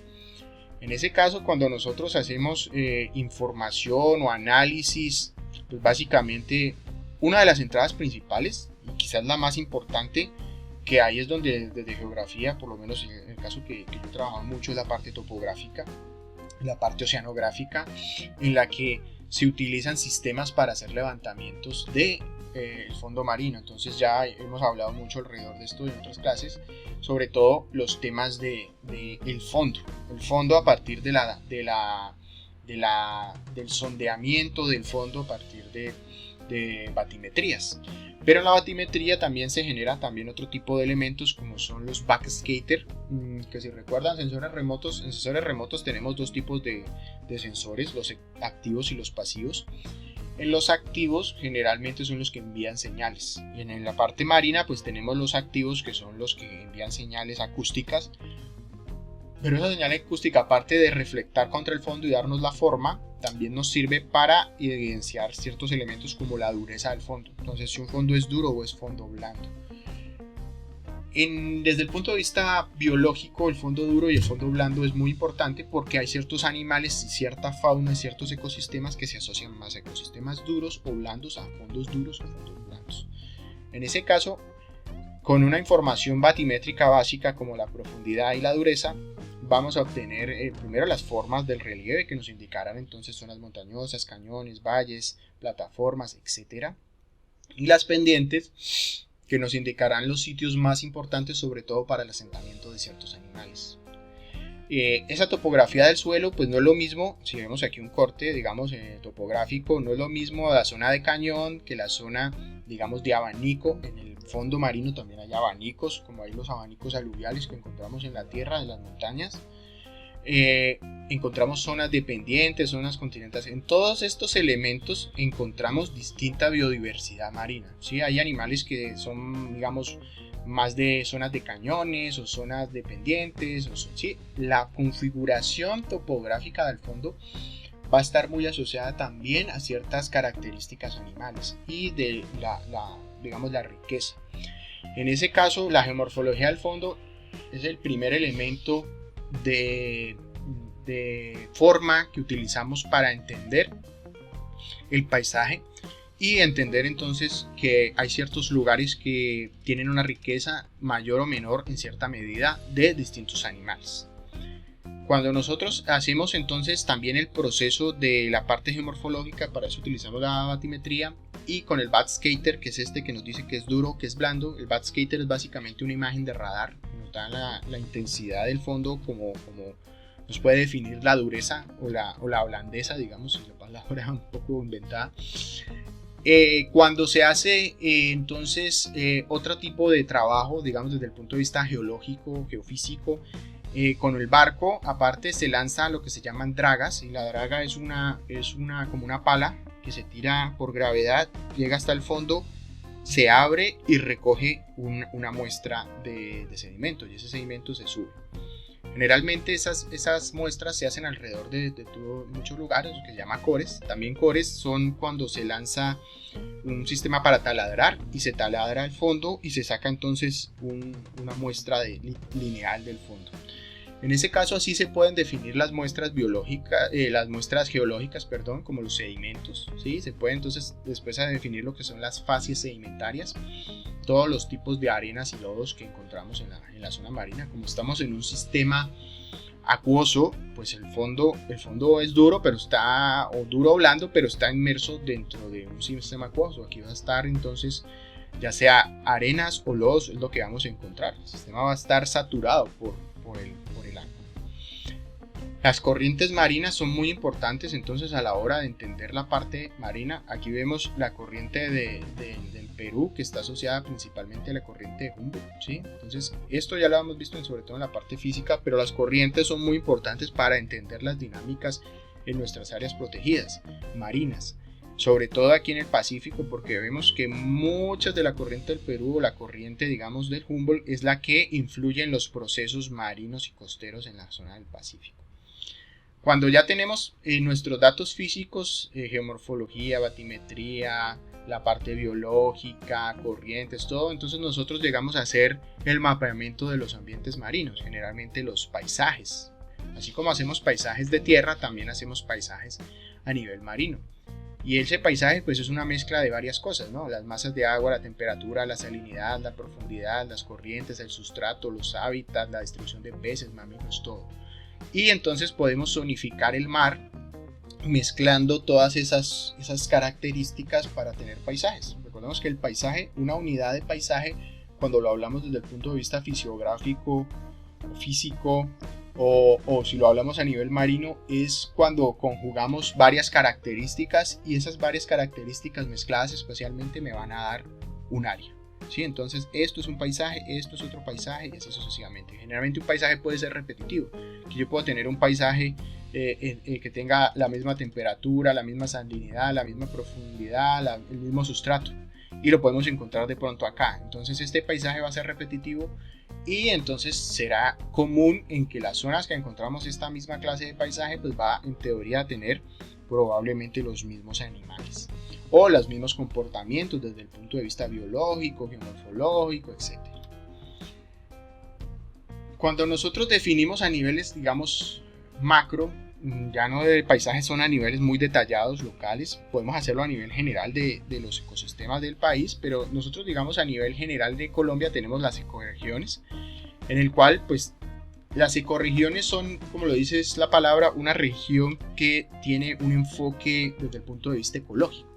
En ese caso, cuando nosotros hacemos información o análisis, pues básicamente una de las entradas principales, y quizás la más importante, que ahí es donde desde geografía, por lo menos en el caso que yo he trabajado mucho, es la parte topográfica, la parte oceanográfica, en la que se utilizan sistemas para hacer levantamientos de el fondo marino. Entonces ya hemos hablado mucho alrededor de esto en otras clases, sobre todo los temas de el fondo a partir del sondeamiento del fondo a partir de batimetrías. Pero en la batimetría también se genera también otro tipo de elementos, como son los backscatter, que si recuerdan, en sensores remotos tenemos dos tipos de sensores, los activos y los pasivos. En los activos generalmente son los que envían señales, y en la parte marina pues tenemos los activos, que son los que envían señales acústicas. Pero esa señal acústica, aparte de reflectar contra el fondo y darnos la forma, también nos sirve para evidenciar ciertos elementos como la dureza del fondo. Entonces, si un fondo es duro o es fondo blando. Desde el punto de vista biológico, el fondo duro y el fondo blando es muy importante porque hay ciertos animales y cierta fauna y ciertos ecosistemas que se asocian más a ecosistemas duros o blandos, a fondos duros o fondos blandos. En ese caso, con una información batimétrica básica como la profundidad y la dureza, vamos a obtener primero las formas del relieve que nos indicarán entonces zonas montañosas, cañones, valles, plataformas, etc. Y las pendientes que nos indicarán los sitios más importantes, sobre todo para el asentamiento de ciertos animales. Esa topografía del suelo pues no es lo mismo, si vemos aquí un corte digamos topográfico, no es lo mismo la zona de cañón que la zona digamos de abanico. En el fondo marino también hay abanicos, como hay los abanicos aluviales que encontramos en la tierra, en las montañas. Encontramos zonas de pendientes, zonas continentales. En todos estos elementos encontramos distinta biodiversidad marina, ¿sí? Hay animales que son digamos más de zonas de cañones o zonas de pendientes, ¿sí? La configuración topográfica del fondo va a estar muy asociada también a ciertas características animales y de digamos la riqueza. En ese caso, la geomorfología del fondo es el primer elemento de forma que utilizamos para entender el paisaje y entender entonces que hay ciertos lugares que tienen una riqueza mayor o menor en cierta medida de distintos animales. Cuando nosotros hacemos entonces también el proceso de la parte geomorfológica, para eso utilizamos la batimetría, y con el backscatter, que es este que nos dice que es duro, que es blando. El backscatter es básicamente una imagen de radar que nos da la intensidad del fondo, como nos puede definir la dureza o la blandeza, digamos, si la palabra es un poco inventada. Cuando se hace entonces otro tipo de trabajo, digamos desde el punto de vista geológico, geofísico, con el barco, aparte se lanza lo que se llaman dragas, y la draga es como una pala que se tira por gravedad, llega hasta el fondo, se abre y recoge una muestra de sedimento, y ese sedimento se sube. Generalmente esas muestras se hacen alrededor de muchos lugares, que se llama cores. También cores son cuando se lanza un sistema para taladrar y se taladra el fondo y se saca entonces una muestra lineal del fondo. En ese caso así se pueden definir las muestras biológicas, las muestras geológicas, perdón, como los sedimentos, ¿sí? Se puede entonces después a definir lo que son las fases sedimentarias, todos los tipos de arenas y lodos que encontramos en la zona marina. Como estamos en un sistema acuoso, pues el fondo es duro, pero está, o duro o blando, pero está inmerso dentro de un sistema acuoso. Aquí va a estar entonces, ya sea arenas o lodos, es lo que vamos a encontrar. El sistema va a estar saturado por el agua. Las corrientes marinas son muy importantes entonces a la hora de entender la parte marina. Aquí vemos la corriente del Perú, que está asociada principalmente a la corriente de Humboldt, ¿sí? Entonces esto ya lo hemos visto sobre todo en la parte física, pero las corrientes son muy importantes para entender las dinámicas en nuestras áreas protegidas marinas, sobre todo aquí en el Pacífico, porque vemos que muchas de la corriente del Perú o la corriente, digamos, del Humboldt es la que influye en los procesos marinos y costeros en la zona del Pacífico. Cuando ya tenemos nuestros datos físicos, geomorfología, batimetría, la parte biológica, corrientes, todo, entonces nosotros llegamos a hacer el mapeamiento de los ambientes marinos, generalmente los paisajes. Así como hacemos paisajes de tierra, también hacemos paisajes a nivel marino. Y ese paisaje pues es una mezcla de varias cosas, ¿no? Las masas de agua, la temperatura, la salinidad, la profundidad, las corrientes, el sustrato, los hábitats, la distribución de peces, mamíferos, todo. Y entonces podemos zonificar el mar mezclando todas esas características para tener paisajes. Recordemos que el paisaje, una unidad de paisaje, cuando lo hablamos desde el punto de vista fisiográfico, físico, o si lo hablamos a nivel marino, es cuando conjugamos varias características y esas varias características mezcladas especialmente me van a dar un área. ¿Sí? Entonces esto es un paisaje, esto es otro paisaje y así sucesivamente. Generalmente un paisaje puede ser repetitivo, que yo puedo tener un paisaje que tenga la misma temperatura, la misma salinidad, la misma profundidad, el mismo sustrato, y lo podemos encontrar de pronto acá. Entonces este paisaje va a ser repetitivo y entonces será común en que las zonas que encontramos esta misma clase de paisaje pues va en teoría a tener probablemente los mismos animales o los mismos comportamientos desde el punto de vista biológico, geomorfológico, etc. Cuando nosotros definimos a niveles, digamos, macro, ya no de paisajes, son a niveles muy detallados, locales, podemos hacerlo a nivel general de los ecosistemas del país, pero nosotros, digamos, a nivel general de Colombia tenemos las ecorregiones, en el cual, pues, las ecorregiones son, como lo dice la palabra, una región que tiene un enfoque desde el punto de vista ecológico.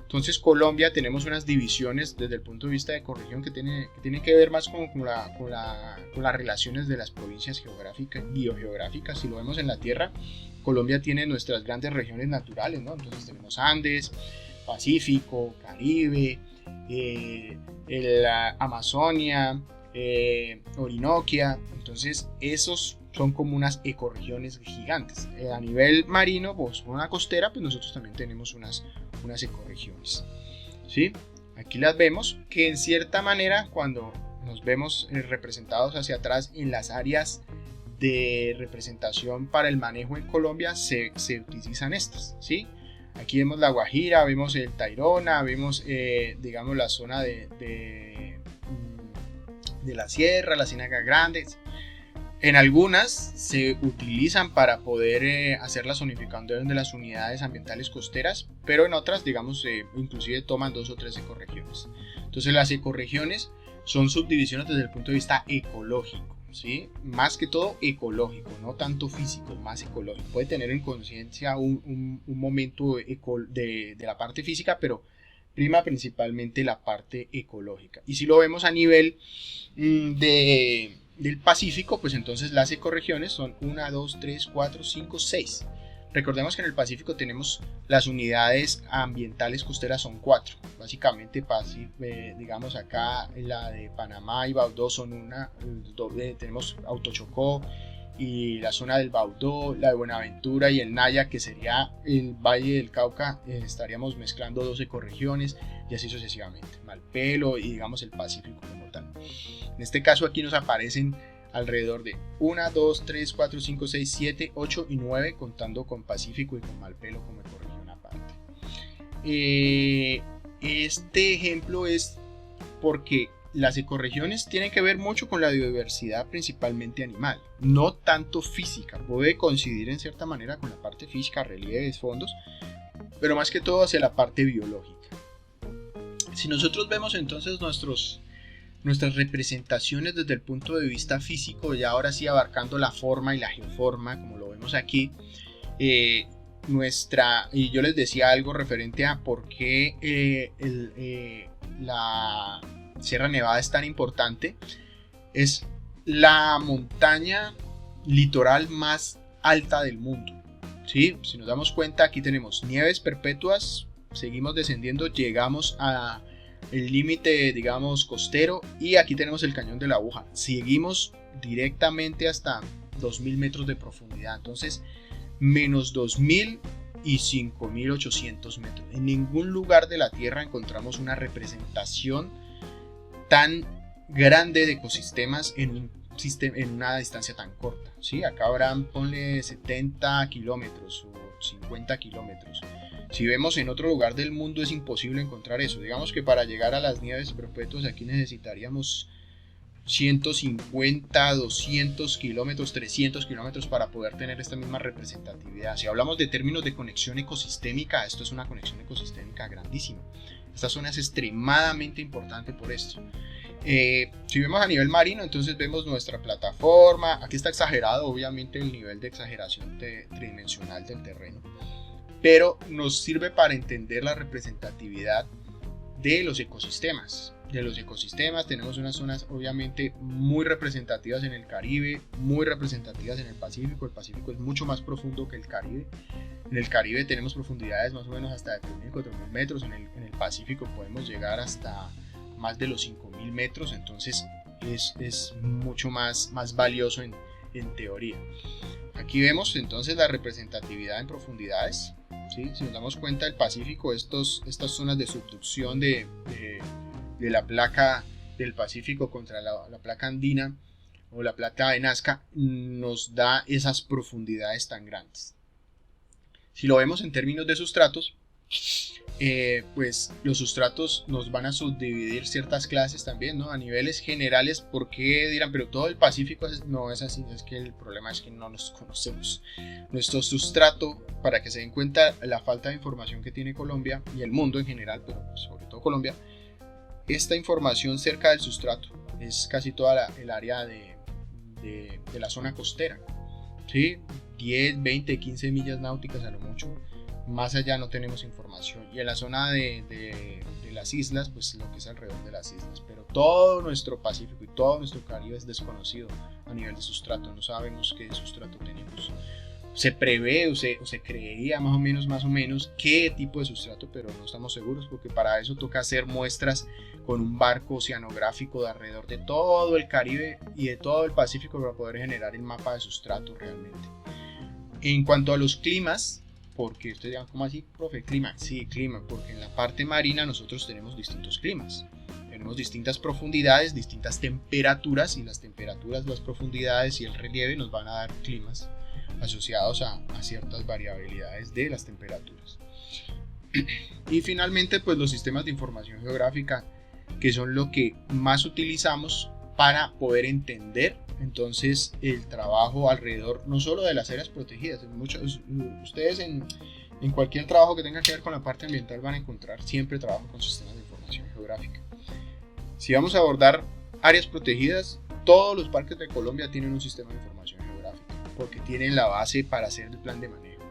Entonces Colombia tenemos unas divisiones desde el punto de vista de ecorregión que tiene que ver más con las relaciones de las provincias geográficas, biogeográficas. Si lo vemos en la Tierra, Colombia tiene nuestras grandes regiones naturales, ¿no? Entonces tenemos Andes, Pacífico, Caribe, la Amazonia, Orinoquia. Entonces esos son como unas ecorregiones gigantes. A nivel marino, pues una costera, pues nosotros también tenemos unas ecorregiones, ¿sí? Aquí las vemos que en cierta manera cuando nos vemos representados hacia atrás en las áreas de representación para el manejo en Colombia se utilizan estas, ¿sí? Aquí vemos la Guajira, vemos el Tayrona, vemos digamos la zona de la sierra, la Ciénaga Grande. En algunas se utilizan para poder hacer la zonificación de las unidades ambientales costeras, pero en otras, digamos, inclusive toman 2 o 3 ecorregiones. Entonces las ecorregiones son subdivisiones desde el punto de vista ecológico, ¿sí? Más que todo ecológico, no tanto físico, más ecológico. Puede tener en conciencia un momento de la parte física, pero prima principalmente la parte ecológica. Y si lo vemos a nivel del Pacífico, pues entonces las ecorregiones son 1, 2, 3, 4, 5, 6. Recordemos que en el Pacífico tenemos las unidades ambientales costeras son 4. Básicamente, digamos acá la de Panamá y Baudó son una, tenemos Autochocó y la zona del Baudó, la de Buenaventura y el Naya, que sería el Valle del Cauca, estaríamos mezclando 2 ecorregiones y así sucesivamente. Malpelo y digamos el Pacífico como tal. En este caso aquí nos aparecen alrededor de 1, 2, 3, 4, 5, 6, 7, 8 y 9 contando con Pacífico y con Malpelo como ecorregión aparte. Este ejemplo es porque las ecorregiones tienen que ver mucho con la biodiversidad principalmente animal, no tanto física. Puede coincidir en cierta manera con la parte física, relieves, fondos, pero más que todo hacia la parte biológica. Si nosotros vemos entonces nuestras representaciones desde el punto de vista físico, ya ahora sí abarcando la forma y la geoforma, como lo vemos aquí, y yo les decía algo referente a por qué la Sierra Nevada es tan importante. Es la montaña litoral más alta del mundo, ¿sí? Si nos damos cuenta, aquí tenemos nieves perpetuas, seguimos descendiendo, llegamos a el límite, digamos, costero, y aquí tenemos el cañón de la Aguja, seguimos directamente hasta 2000 metros de profundidad. Entonces, menos 2000 y 5800 metros. En ningún lugar de la Tierra encontramos una representación tan grande de ecosistemas en una distancia tan corta, ¿sí? Acá habrán, ponle 70 kilómetros o 50 kilómetros. Si vemos en otro lugar del mundo es imposible encontrar eso. Digamos que para llegar a las nieves perpetuas aquí necesitaríamos 150, 200 kilómetros, 300 kilómetros para poder tener esta misma representatividad. Si hablamos de términos de conexión ecosistémica, esto es una conexión ecosistémica grandísima. Esta zona es extremadamente importante por esto. Si vemos a nivel marino, entonces vemos nuestra plataforma. Aquí está exagerado, obviamente, el nivel de exageración tridimensional del terreno, pero nos sirve para entender la representatividad de los ecosistemas. Tenemos unas zonas obviamente muy representativas en el Caribe, muy representativas en el Pacífico. El Pacífico es mucho más profundo que el Caribe. En el Caribe tenemos profundidades más o menos hasta de 3.000, 4.000 metros. En el Pacífico podemos llegar hasta más de los 5.000 metros. Entonces es mucho más valioso en teoría. Aquí vemos entonces la representatividad en profundidades, ¿sí? Si nos damos cuenta, el Pacífico, estas zonas de subducción de la placa del Pacífico contra la placa andina o la placa de Nazca, nos da esas profundidades tan grandes. Si lo vemos en términos de sustratos, pues los sustratos nos van a subdividir ciertas clases también, ¿no? A niveles generales. ¿Por qué dirán? Pero todo el Pacífico no es así. Es que el problema es que no nos conocemos. Nuestro sustrato, para que se den cuenta la falta de información que tiene Colombia y el mundo en general, pero sobre todo Colombia, esta información cerca del sustrato es casi toda el área de la zona costera, ¿sí? 10, 20, 15 millas náuticas a lo mucho. Más allá no tenemos información. Y en la zona de las islas, pues lo que es alrededor de las islas. Pero todo nuestro Pacífico y todo nuestro Caribe es desconocido a nivel de sustrato. No sabemos qué sustrato tenemos. Se prevé o se creería más o menos qué tipo de sustrato, pero no estamos seguros, porque para eso toca hacer muestras con un barco oceanográfico de alrededor de todo el Caribe y de todo el Pacífico para poder generar el mapa de sustrato realmente. En cuanto a los climas, porque ustedes dirán, ¿cómo así, profe? Clima. Sí, clima, porque en la parte marina nosotros tenemos distintos climas. Tenemos distintas profundidades, distintas temperaturas, y las temperaturas, las profundidades y el relieve nos van a dar climas asociados a ciertas variabilidades de las temperaturas. Y finalmente, pues los sistemas de información geográfica, que son lo que más utilizamos para poder entender entonces el trabajo alrededor, no solo de las áreas protegidas. Ustedes en cualquier trabajo que tenga que ver con la parte ambiental van a encontrar siempre trabajo con sistemas de información geográfica. Si vamos a abordar áreas protegidas, todos los parques de Colombia tienen un sistema de información geográfica, porque tienen la base para hacer el plan de manejo.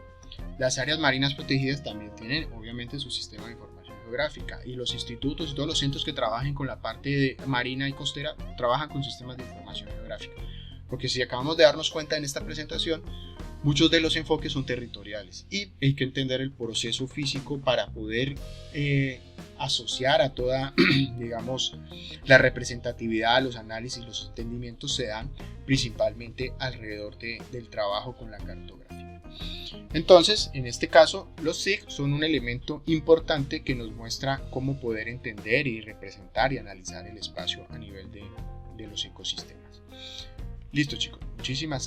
Las áreas marinas protegidas también tienen obviamente su sistema de información geográfica, y los institutos y todos los centros que trabajen con la parte marina y costera trabajan con sistemas de información geográfica, porque si acabamos de darnos cuenta en esta presentación, muchos de los enfoques son territoriales y hay que entender el proceso físico para poder asociar a toda, digamos, la representatividad, los análisis, los entendimientos se dan principalmente alrededor del trabajo con la cartografía. Entonces, en este caso, los SIG son un elemento importante que nos muestra cómo poder entender y representar y analizar el espacio a nivel de los ecosistemas. Listo, chicos, muchísimas